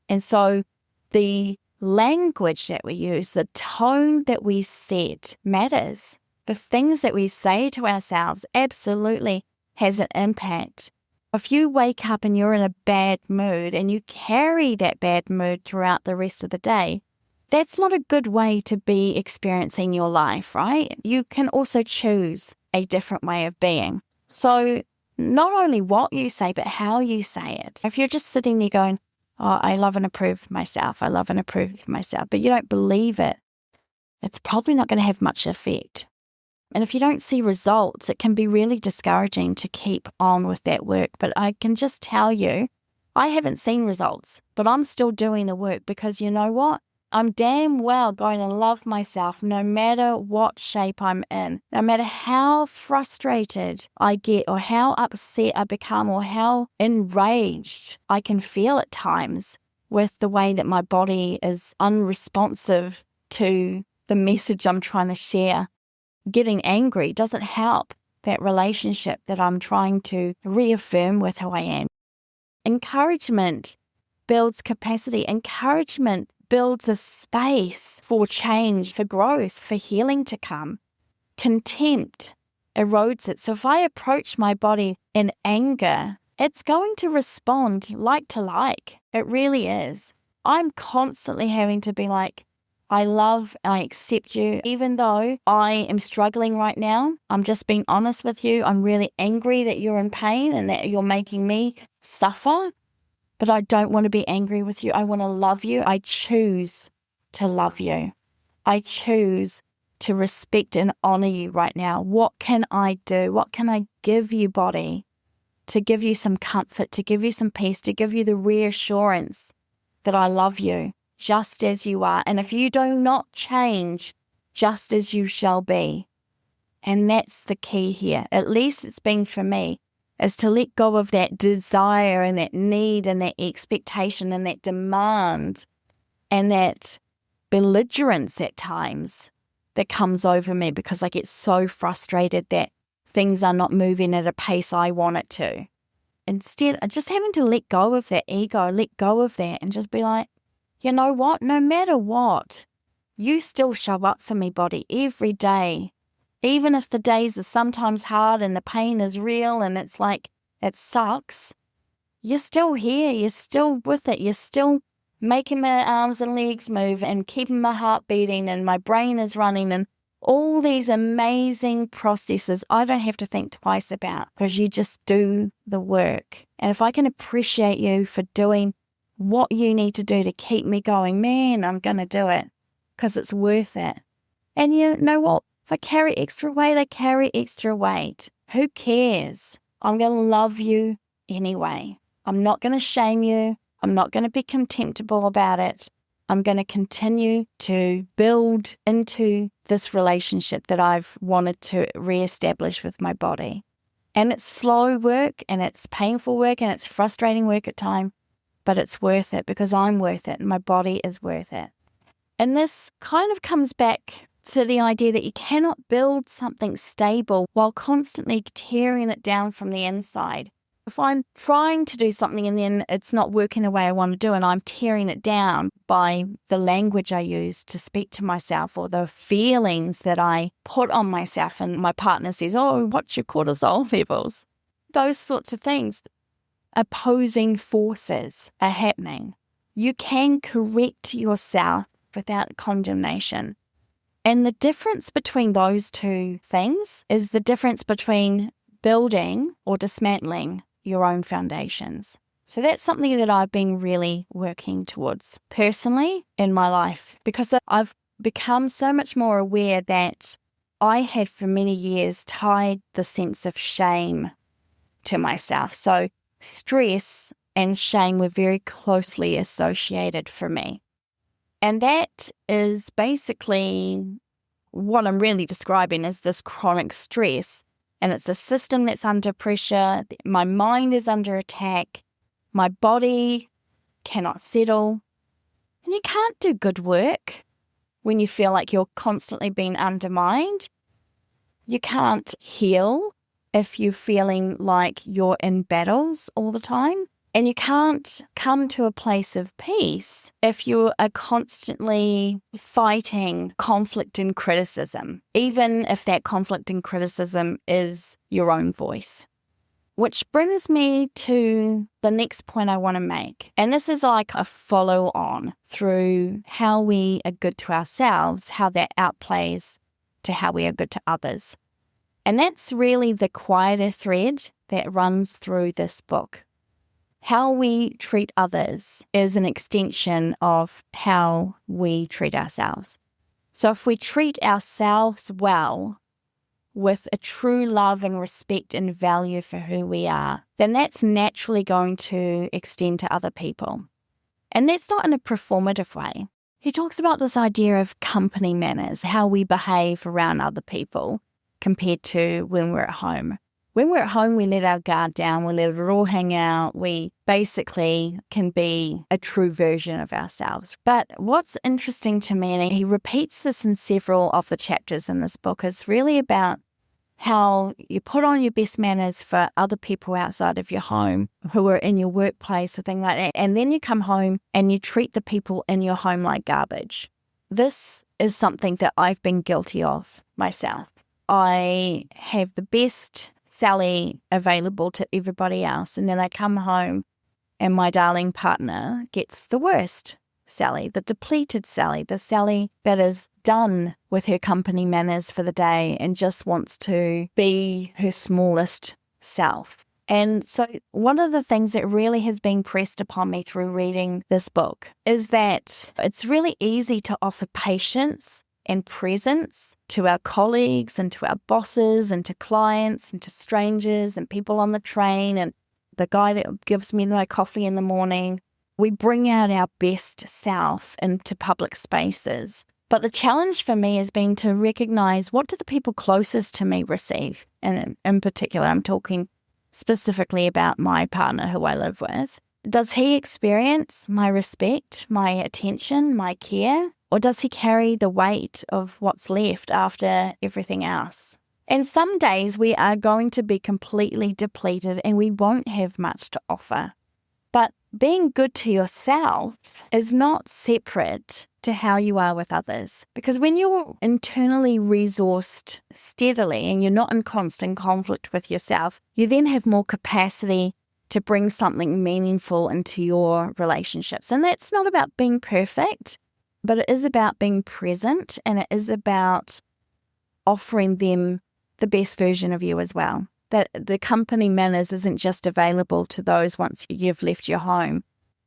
And so the language that we use, the tone that we set matters. The things that we say to ourselves absolutely has an impact. If you wake up and you're in a bad mood and you carry that bad mood throughout the rest of the day, that's not a good way to be experiencing your life, right? You can also choose a different way of being. So not only what you say, but how you say it. If you're just sitting there going, oh, I love and approve of myself, I love and approve of myself, but you don't believe it, it's probably not going to have much effect. And if you don't see results, it can be really discouraging to keep on with that work. But I can just tell you, I haven't seen results, but I'm still doing the work, because you know what? I'm damn well going to love myself no matter what shape I'm in, no matter how frustrated I get or how upset I become or how enraged I can feel at times with the way that my body is unresponsive to the message I'm trying to share. Getting angry doesn't help that relationship that I'm trying to reaffirm with who I am. Encouragement builds capacity. Encouragement builds a space for change, for growth, for healing to come. Contempt erodes it. So if I approach my body in anger, it's going to respond like to like. It really is. I'm constantly having to be like, I accept you, even though I am struggling right now. I'm just being honest with you. I'm really angry that you're in pain and that you're making me suffer. But I don't want to be angry with you. I want to love you. I choose to love you. I choose to respect and honor you right now. What can I do? What can I give you, body, to give you some comfort, to give you some peace, to give you the reassurance that I love you just as you are. And if you do not change, just as you shall be. And that's the key here. At least it's been for me, is to let go of that desire and that need and that expectation and that demand and that belligerence at times that comes over me because I get so frustrated that things are not moving at a pace I want it to. Instead, I'm just having to let go of that ego, let go of that and just be like, you know what? No matter what, you still show up for me, body, every day. Even if the days are sometimes hard and the pain is real and it's like, it sucks, you're still here, you're still with it, you're still making my arms and legs move and keeping my heart beating and my brain is running and all these amazing processes I don't have to think twice about because you just do the work. And if I can appreciate you for doing what you need to do to keep me going, man, I'm going to do it because it's worth it. And you know what? If I carry extra weight, I carry extra weight. Who cares? I'm going to love you anyway. I'm not going to shame you. I'm not going to be contemptible about it. I'm going to continue to build into this relationship that I've wanted to reestablish with my body. And it's slow work and it's painful work and it's frustrating work at times. But it's worth it because I'm worth it and my body is worth it. And this kind of comes back to the idea that you cannot build something stable while constantly tearing it down from the inside. If I'm trying to do something and then it's not working the way I want to do and I'm tearing it down by the language I use to speak to myself or the feelings that I put on myself and my partner says, oh, what's your cortisol levels? Those sorts of things. Opposing forces are happening. You can correct yourself without condemnation. And the difference between those two things is the difference between building or dismantling your own foundations. So that's something that I've been really working towards personally in my life because I've become so much more aware that I had for many years tied the sense of shame to myself. So stress and shame were very closely associated for me. And that is basically what I'm really describing as this chronic stress. And it's a system that's under pressure. My mind is under attack. My body cannot settle. And you can't do good work when you feel like you're constantly being undermined. You can't heal if you're feeling like you're in battles all the time. And you can't come to a place of peace if you are constantly fighting conflict and criticism, even if that conflict and criticism is your own voice. Which brings me to the next point I want to make. And this is like a follow-on through how we are good to ourselves, how that outplays to how we are good to others. And that's really the quieter thread that runs through this book. How we treat others is an extension of how we treat ourselves. So if we treat ourselves well, with a true love and respect and value for who we are, then that's naturally going to extend to other people. And that's not in a performative way. He talks about this idea of company manners, how we behave around other people compared to when we're at home. when we're at home, we let our guard down, we let it all hang out. We basically can be a true version of ourselves. But what's interesting to me, and he repeats this in several of the chapters in this book, is really about how you put on your best manners for other people outside of your home who are in your workplace or things like that. And then you come home and you treat the people in your home like garbage. This is something that I've been guilty of myself. I have the best Sally available to everybody else, and then I come home and my darling partner gets the worst Sally, the depleted Sally, the Sally that is done with her company manners for the day and just wants to be her smallest self. And so one of the things that really has been pressed upon me through reading this book is that it's really easy to offer patience and presence to our colleagues and to our bosses and to clients and to strangers and people on the train and the guy that gives me my coffee in the morning. We bring out our best self into public spaces. But the challenge for me has been to recognize, what do the people closest to me receive? And in particular, I'm talking specifically about my partner who I live with. Does he experience my respect, my attention, my care? Or does he carry the weight of what's left after everything else? And some days we are going to be completely depleted and we won't have much to offer. But being good to yourself is not separate to how you are with others. Because when you're internally resourced steadily and you're not in constant conflict with yourself, you then have more capacity to bring something meaningful into your relationships. And that's not about being perfect, but it is about being present, and it is about offering them the best version of you as well. That the company manners isn't just available to those once you've left your home,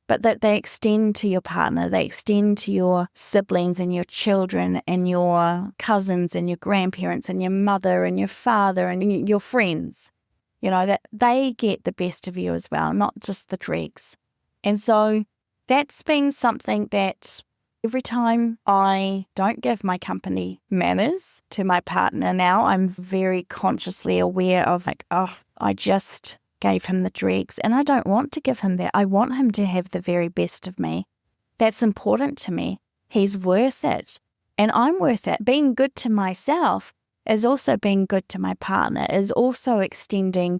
but that they extend to your partner, they extend to your siblings and your children and your cousins and your grandparents and your mother and your father and your friends. You know, that they get the best of you as well, not just the dregs. And so that's been something that every time I don't give my company manners to my partner now, I'm very consciously aware of I just gave him the dregs and I don't want to give him that. I want him to have the very best of me. That's important to me. He's worth it. And I'm worth it. Being good to myself is also being good to my partner, is also extending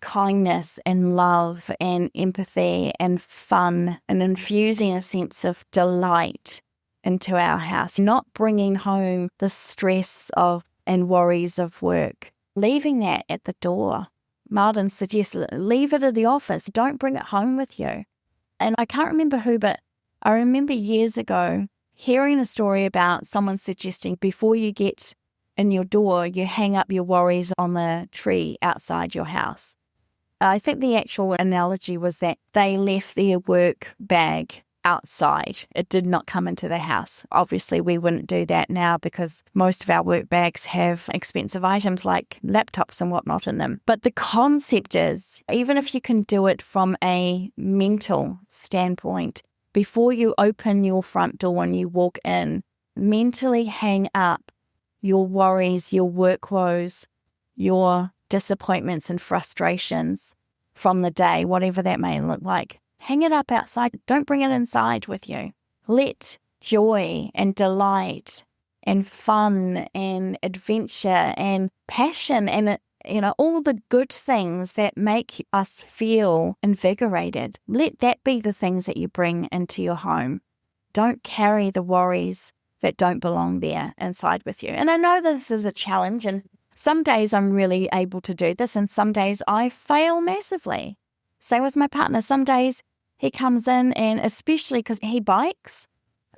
kindness and love and empathy and fun and infusing a sense of delight into our house, not bringing home the stress of and worries of work, leaving that at the door. Marden suggests leave it at the office, don't bring it home with you. And I can't remember who, but I remember years ago hearing a story about someone suggesting before you get in your door, you hang up your worries on the tree outside your house. I think the actual analogy was that they left their work bag outside. It did not come into the house. Obviously, we wouldn't do that now because most of our work bags have expensive items like laptops and whatnot in them. But the concept is, even if you can do it from a mental standpoint, before you open your front door and you walk in, mentally hang up your worries, your work woes, your disappointments and frustrations from the day, whatever that may look like. Hang it up outside. Don't bring it inside with you. Let joy and delight and fun and adventure and passion and all the good things that make us feel invigorated. Let that be the things that you bring into your home. Don't carry the worries that don't belong there inside with you. And I know this is a challenge, and some days I'm really able to do this, and some days I fail massively. Same with my partner. Some days he comes in, and especially because he bikes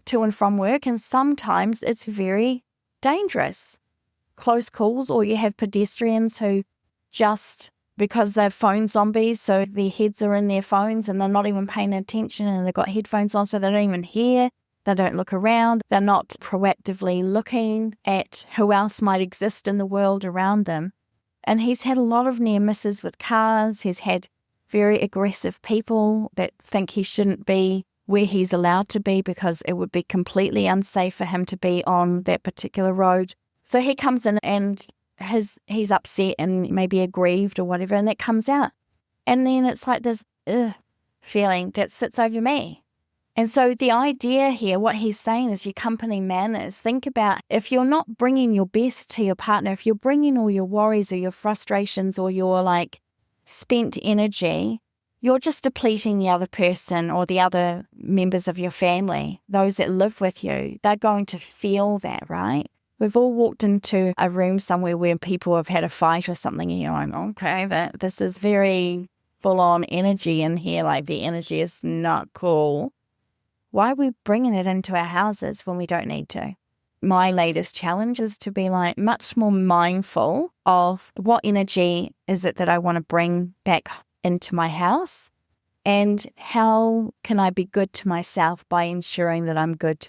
to and from work, and sometimes it's very dangerous. Close calls, or you have pedestrians who just, because they're phone zombies, so their heads are in their phones and they're not even paying attention, and they've got headphones on so they don't even hear. They don't look around. They're not proactively looking at who else might exist in the world around them. And he's had a lot of near misses with cars. He's had very aggressive people that think he shouldn't be where he's allowed to be because it would be completely unsafe for him to be on that particular road. So he comes in and he's upset and maybe aggrieved or whatever, and that comes out. And then it's like this feeling that sits over me. And so the idea here, what he's saying is your company manners. Think about if you're not bringing your best to your partner, if you're bringing all your worries or your frustrations or your like spent energy, you're just depleting the other person or the other members of your family, those that live with you. They're going to feel that, right? We've all walked into a room somewhere where people have had a fight or something, and you're like, okay, this is very full-on energy in here, like the energy is not cool. Why are we bringing it into our houses when we don't need to? My latest challenge is to be like much more mindful of what energy is it that I want to bring back into my house, and how can I be good to myself by ensuring that I'm good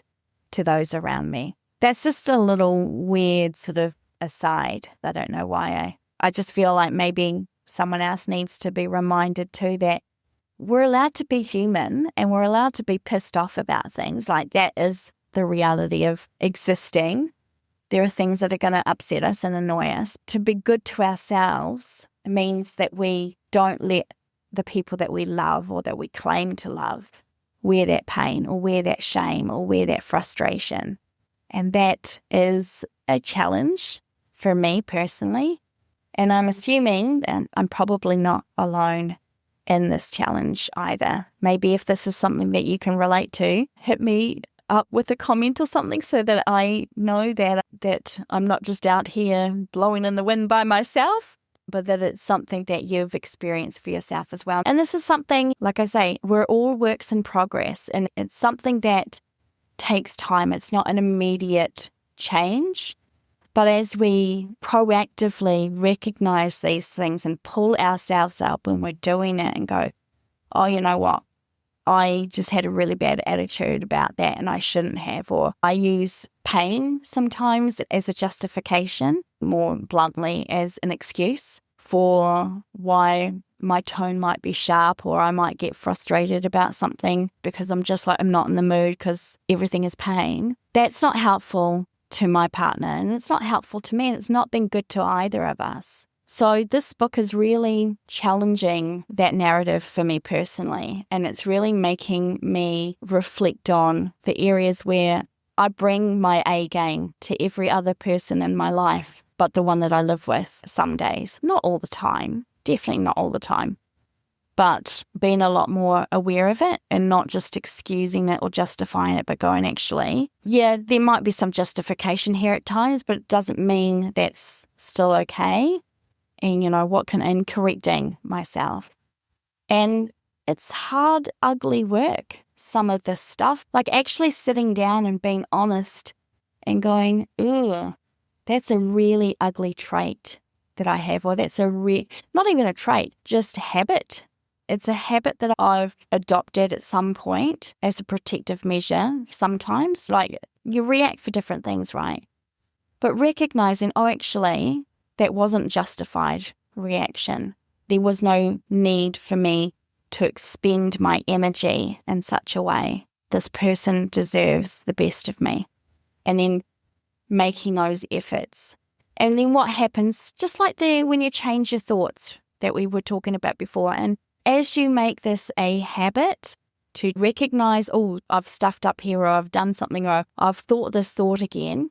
to those around me. That's just a little weird sort of aside. I don't know why. I just feel like maybe someone else needs to be reminded too that we're allowed to be human and we're allowed to be pissed off about things. Like that is the reality of existing. There are things that are going to upset us and annoy us. To be good to ourselves means that we don't let the people that we love or that we claim to love wear that pain or wear that shame or wear that frustration. And that is a challenge for me personally. And I'm assuming that I'm probably not alone in this challenge either. Maybe if this is something that you can relate to, hit me up with a comment or something so that I know that I'm not just out here blowing in the wind by myself, but that it's something that you've experienced for yourself as well. And this is something, like I say, we're all works in progress, and it's something that takes time. It's not an immediate change. But as we proactively recognize these things and pull ourselves up when we're doing it and go, oh, you know what? I just had a really bad attitude about that and I shouldn't have. Or I use pain sometimes as a justification, more bluntly as an excuse for why my tone might be sharp, or I might get frustrated about something because I'm just like, I'm not in the mood because everything is pain. That's not helpful to my partner, and it's not helpful to me, and it's not been good to either of us. So this book is really challenging that narrative for me personally, and it's really making me reflect on the areas where I bring my A game to every other person in my life, but the one that I live with some days. Not all the time, definitely not all the time, but being a lot more aware of it and not just excusing it or justifying it, but going, actually, yeah, there might be some justification here at times, but it doesn't mean that's still okay. And, and correcting myself. And it's hard, ugly work, some of this stuff. Like actually sitting down and being honest and going, ooh, that's a really ugly trait that I have, or that's not even a trait, just habit. It's a habit that I've adopted at some point as a protective measure sometimes. Like you react for different things, right? But recognizing, oh, actually, that wasn't justified reaction. There was no need for me to expend my energy in such a way. This person deserves the best of me. And then making those efforts. And then what happens, just like when you change your thoughts that we were talking about before, and as you make this a habit to recognize, oh, I've stuffed up here, or I've done something, or I've thought this thought again,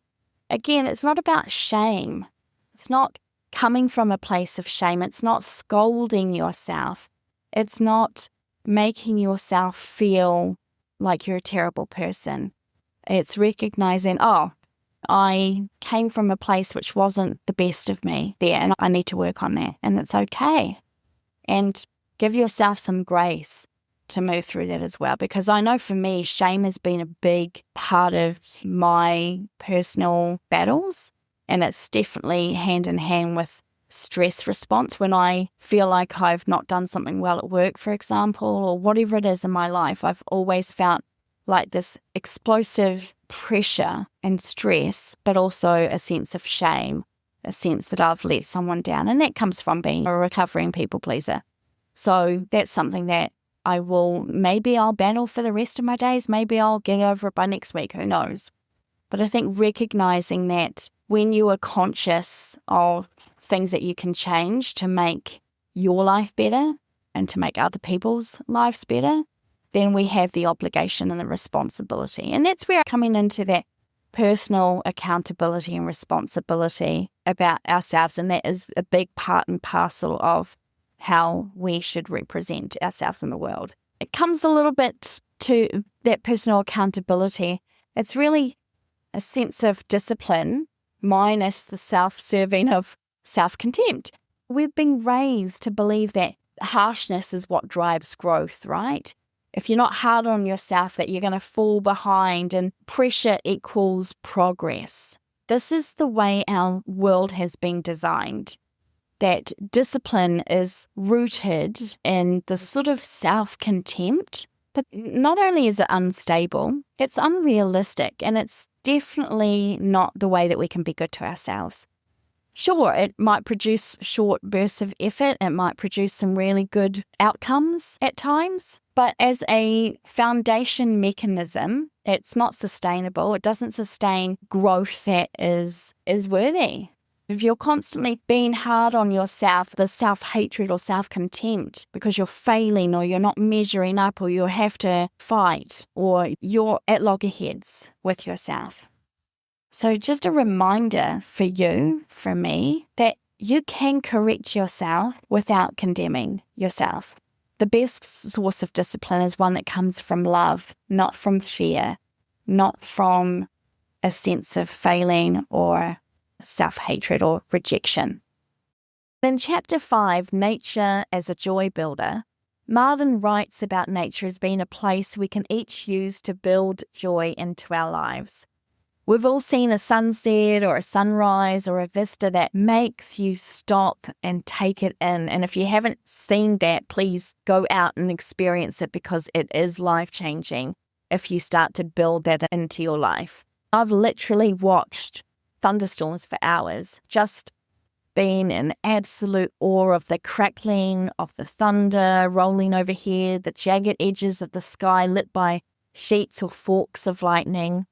it's not about shame. It's not coming from a place of shame. It's not scolding yourself. It's not making yourself feel like you're a terrible person. It's recognizing, oh, I came from a place which wasn't the best of me there, and I need to work on that, and it's okay. And give yourself some grace to move through that as well, because I know for me, shame has been a big part of my personal battles, and it's definitely hand in hand with stress response. When I feel like I've not done something well at work, for example, or whatever it is in my life, I've always felt like this explosive pressure and stress, but also a sense of shame, a sense that I've let someone down. And that comes from being a recovering people pleaser. So that's something that maybe I'll battle for the rest of my days. Maybe I'll get over it by next week. Who knows? But I think recognizing that when you are conscious of things that you can change to make your life better and to make other people's lives better, then we have the obligation and the responsibility. And that's where coming into that personal accountability and responsibility about ourselves, and that is a big part and parcel of how we should represent ourselves in the world. It comes a little bit to that personal accountability. It's really a sense of discipline minus the self-serving of self-contempt. We've been raised to believe that harshness is what drives growth, right? If you're not hard on yourself, that you're going to fall behind, and pressure equals progress. This is the way our world has been designed, that discipline is rooted in the sort of self-contempt. But not only is it unstable, it's unrealistic, and it's definitely not the way that we can be good to ourselves. Sure, it might produce short bursts of effort, it might produce some really good outcomes at times, but as a foundation mechanism, it's not sustainable. It doesn't sustain growth that is worthy. If you're constantly being hard on yourself, the self-hatred or self-contempt because you're failing or you're not measuring up or you have to fight or you're at loggerheads with yourself. So just a reminder for you, for me, that you can correct yourself without condemning yourself. The best source of discipline is one that comes from love, not from fear, not from a sense of failing or self-hatred or rejection. In Chapter 5, Nature as a Joy Builder, Marden writes about nature as being a place we can each use to build joy into our lives. We've all seen a sunset or a sunrise or a vista that makes you stop and take it in. And if you haven't seen that, please go out and experience it, because it is life-changing if you start to build that into your life. I've literally watched thunderstorms for hours, just being in absolute awe of the crackling of the thunder rolling overhead, the jagged edges of the sky lit by sheets or forks of lightning.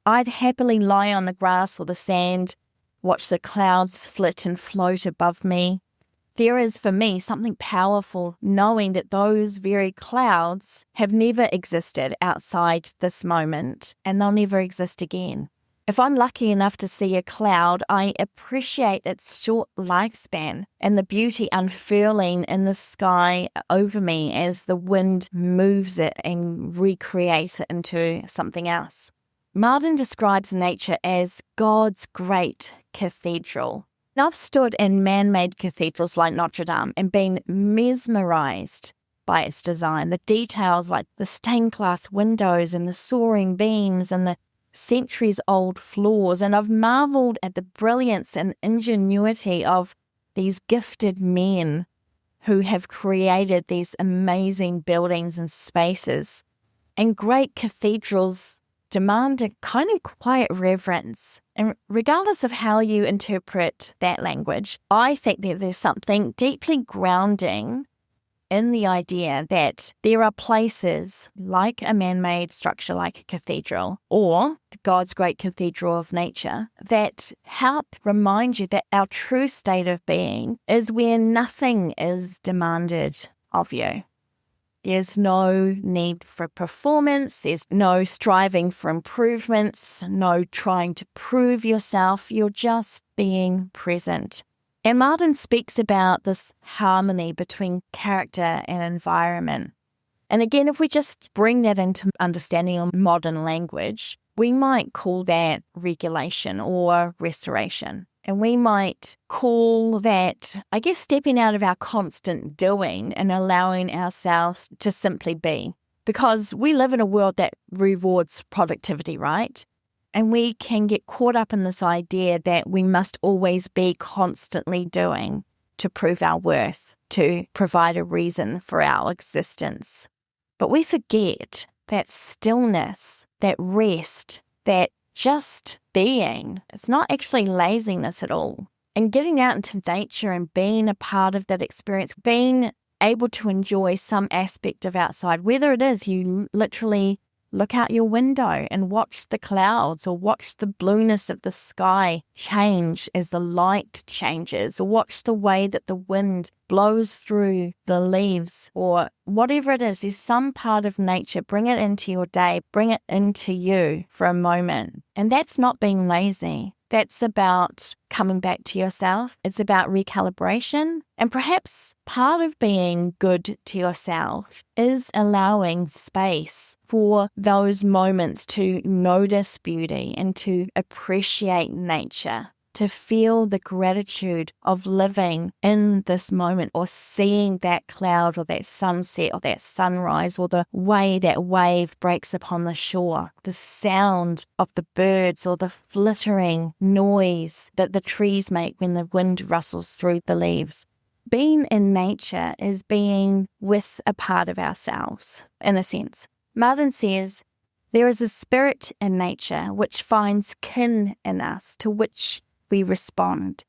I'd happily lie on the grass or the sand, watch the clouds flit and float above me. There is, for me, something powerful knowing that those very clouds have never existed outside this moment, and they'll never exist again. If I'm lucky enough to see a cloud, I appreciate its short lifespan and the beauty unfurling in the sky over me as the wind moves it and recreates it into something else. Marden describes nature as God's great cathedral. Now, I've stood in man-made cathedrals like Notre Dame and been mesmerized by its design. The details like the stained glass windows and the soaring beams and the centuries-old floors. And I've marveled at the brilliance and ingenuity of these gifted men who have created these amazing buildings and spaces. And great cathedrals demand a kind of quiet reverence. And regardless of how you interpret that language, I think that there's something deeply grounding in the idea that there are places like a man-made structure like a cathedral or God's great cathedral of nature that help remind you that our true state of being is where nothing is demanded of you. There's no need for performance, there's no striving for improvements, no trying to prove yourself, you're just being present. And Marden speaks about this harmony between character and environment. And again, if we just bring that into understanding of modern language, we might call that regulation or restoration. And we might call that, I guess, stepping out of our constant doing and allowing ourselves to simply be. Because we live in a world that rewards productivity, right? And we can get caught up in this idea that we must always be constantly doing to prove our worth, to provide a reason for our existence. But we forget that stillness, that rest, that just being, it's not actually laziness at all. And getting out into nature and being a part of that experience, being able to enjoy some aspect of outside, whether it is you literally look out your window and watch the clouds, or watch the blueness of the sky change as the light changes, or watch the way that the wind blows through the leaves, or whatever it is. There's some part of nature. Bring it into your day. Bring it into you for a moment. And that's not being lazy. That's about coming back to yourself. It's about recalibration. And perhaps part of being good to yourself is allowing space for those moments to notice beauty and to appreciate nature, to feel the gratitude of living in this moment, or seeing that cloud or that sunset or that sunrise, or the way that wave breaks upon the shore, the sound of the birds, or the flittering noise that the trees make when the wind rustles through the leaves. Being in nature is being with a part of ourselves, in a sense. Marden says, there is a spirit in nature which finds kin in us, to which we respond.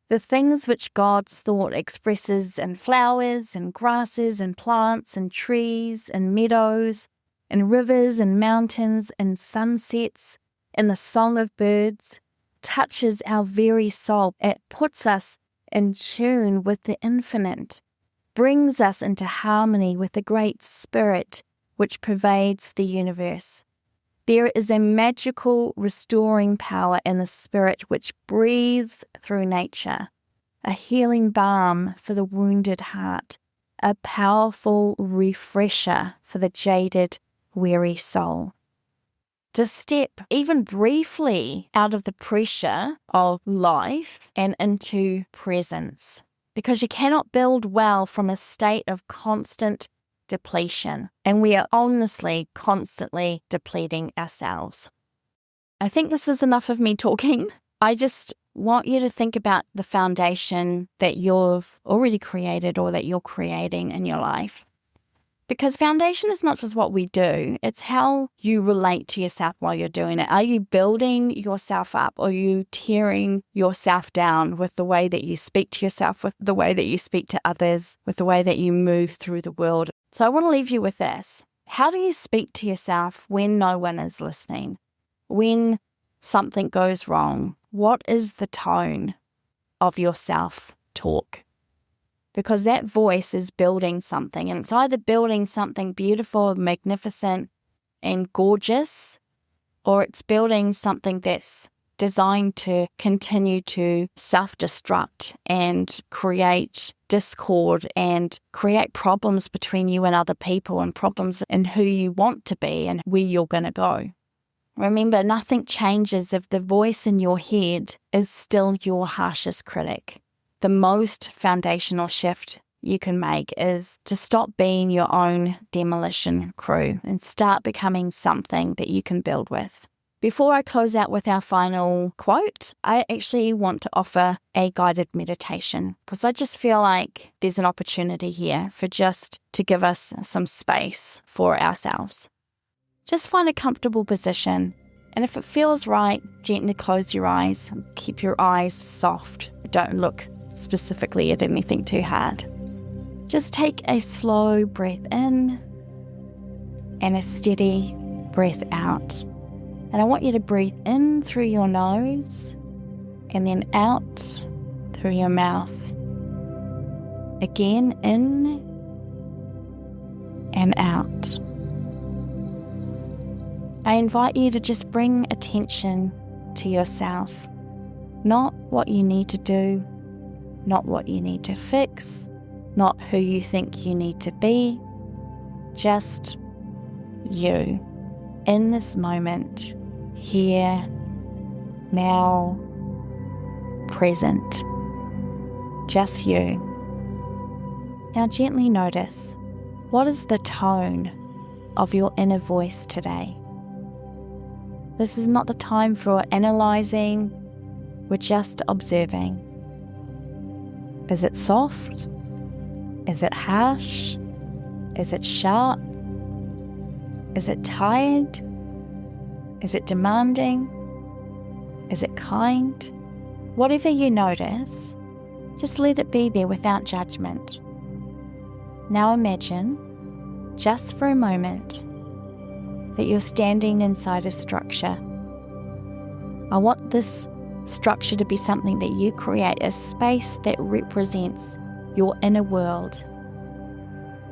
The things which God's thought expresses in flowers and grasses and plants and trees and meadows and rivers and mountains and sunsets and the song of birds touches our very soul. It puts us in tune with the infinite, brings us into harmony with the great spirit which pervades the universe. There is a magical restoring power in the spirit which breathes through nature, a healing balm for the wounded heart, a powerful refresher for the jaded, weary soul. To step even briefly out of the pressure of life and into presence, because you cannot build well from a state of constant depletion, and we are honestly constantly depleting ourselves. I think this is enough of me talking. I just want you to think about the foundation that you've already created or that you're creating in your life. Because foundation is not just what we do, it's how you relate to yourself while you're doing it. Are you building yourself up, or are you tearing yourself down with the way that you speak to yourself, with the way that you speak to others, with the way that you move through the world? So I want to leave you with this. How do you speak to yourself when no one is listening? When something goes wrong? What is the tone of your self-talk? Because that voice is building something, and it's either building something beautiful, magnificent, and gorgeous, or it's building something that's designed to continue to self-destruct and create discord and create problems between you and other people, and problems in who you want to be and where you're going to go. Remember, nothing changes if the voice in your head is still your harshest critic. The most foundational shift you can make is to stop being your own demolition crew and start becoming something that you can build with. Before I close out with our final quote, I actually want to offer a guided meditation, because I just feel like there's an opportunity here for just to give us some space for ourselves. Just find a comfortable position, and if it feels right, gently close your eyes. Keep your eyes soft. Don't look specifically at anything too hard. Just take a slow breath in and a steady breath out. And I want you to breathe in through your nose and then out through your mouth. Again, in and out. I invite you to just bring attention to yourself, not what you need to do, not what you need to fix, not who you think you need to be, just you in this moment, here, now, present, just you. Now gently notice, what is the tone of your inner voice today? This is not the time for analyzing, we're just observing. Is it soft? Is it harsh? Is it sharp? Is it tired? Is it demanding? Is it kind? Whatever you notice, just let it be there without judgment. Now imagine, just for a moment, that you're standing inside a structure. I want this structure to be something that you create, a space that represents your inner world.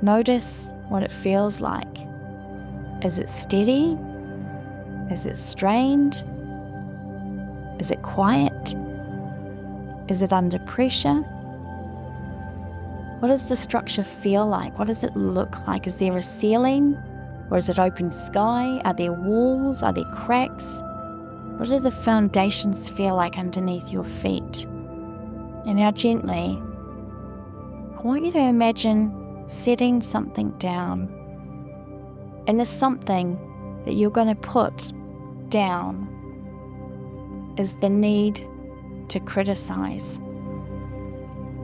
Notice what it feels like. Is it steady? Is it strained? Is it quiet? Is it under pressure? What does the structure feel like? What does it look like? Is there a ceiling? Or is it open sky? Are there walls? Are there cracks? What do the foundations feel like underneath your feet? And now gently, I want you to imagine setting something down. And the something that you're going to put down is the need to criticize,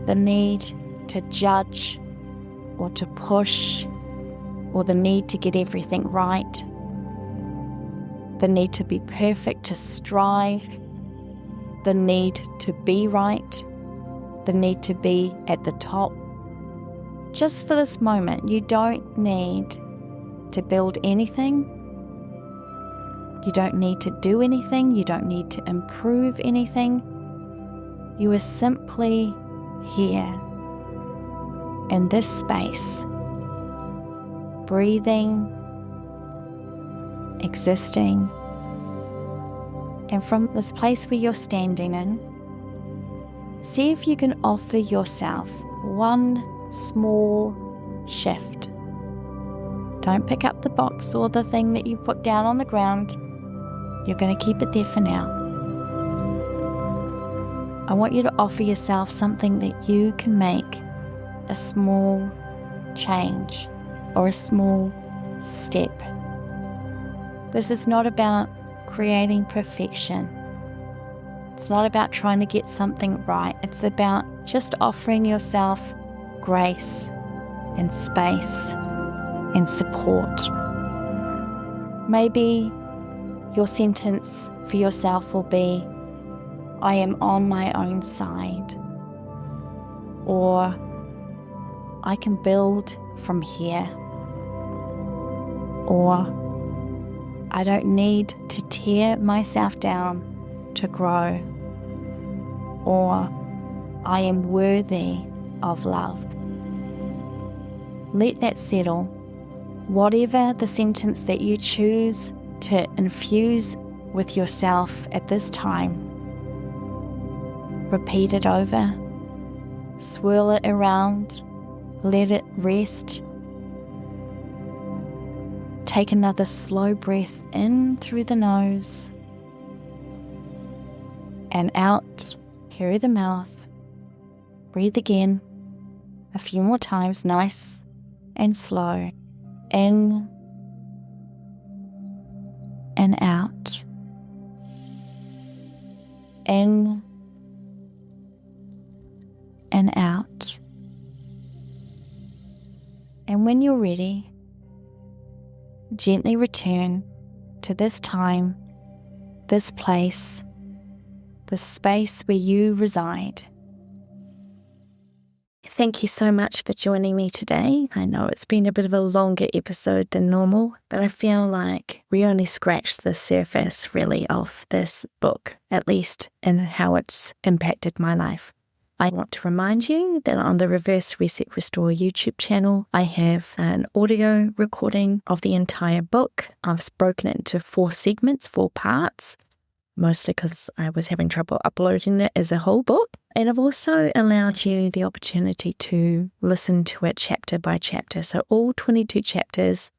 the need to judge or to push, or the need to get everything right, the need to be perfect, to strive, the need to be right, the need to be at the top. Just for this moment, you don't need to build anything. You don't need to do anything. You don't need to improve anything. You are simply here in this space, breathing, existing. And from this place where you're standing in, see if you can offer yourself one small shift. Don't pick up the box or the thing that you put down on the ground. You're going to keep it there for now. I want you to offer yourself something that you can make a small change or a small step. This is not about creating perfection. It's not about trying to get something right. It's about just offering yourself grace and space and support. Maybe your sentence for yourself will be, I am on my own side, or I can build from here, or I don't need to tear myself down to grow, or I am worthy of love. Let that settle. Whatever the sentence that you choose to infuse with yourself at this time, repeat it over, swirl it around, let it rest. Take another slow breath in through the nose and out through the mouth. Breathe again a few more times, nice and slow. In and out. In and out. And when you're ready, gently return to this time, this place, the space where you reside. Thank you so much for joining me today. I know it's been a bit of a longer episode than normal, but I feel like we only scratched the surface really of this book, at least in how it's impacted my life. I want to remind you that on the Reverse Reset Restore YouTube channel, I have an audio recording of the entire book. I've broken it into 4 segments, 4 parts, mostly because I was having trouble uploading it as a whole book. And I've also allowed you the opportunity to listen to it chapter by chapter. So all 22 chapters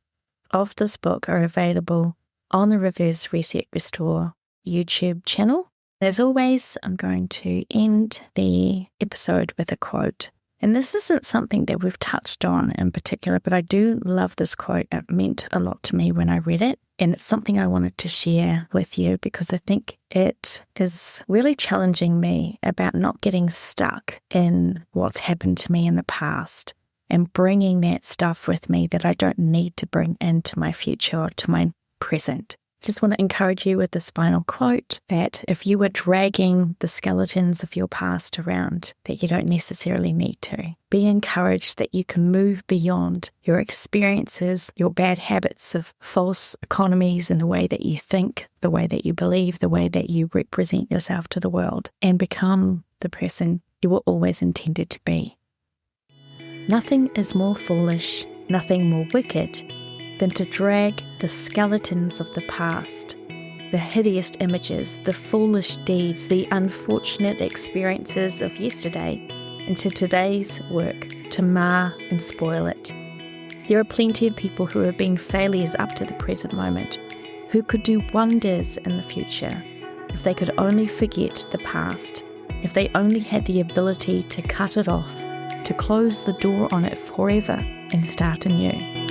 of this book are available on the Reverse Reset Restore YouTube channel. As always, I'm going to end the episode with a quote. And this isn't something that we've touched on in particular, but I do love this quote. It meant a lot to me when I read it. And it's something I wanted to share with you because I think it is really challenging me about not getting stuck in what's happened to me in the past and bringing that stuff with me that I don't need to bring into my future or to my present. Just want to encourage you with this final quote that if you were dragging the skeletons of your past around, that you don't necessarily need to. Be encouraged that you can move beyond your experiences, your bad habits of false economies in the way that you think, the way that you believe, the way that you represent yourself to the world, and become the person you were always intended to be. Nothing is more foolish, nothing more wicked than to drag the skeletons of the past, the hideous images, the foolish deeds, the unfortunate experiences of yesterday into today's work to mar and spoil it. There are plenty of people who have been failures up to the present moment, who could do wonders in the future if they could only forget the past, if they only had the ability to cut it off, to close the door on it forever and start anew.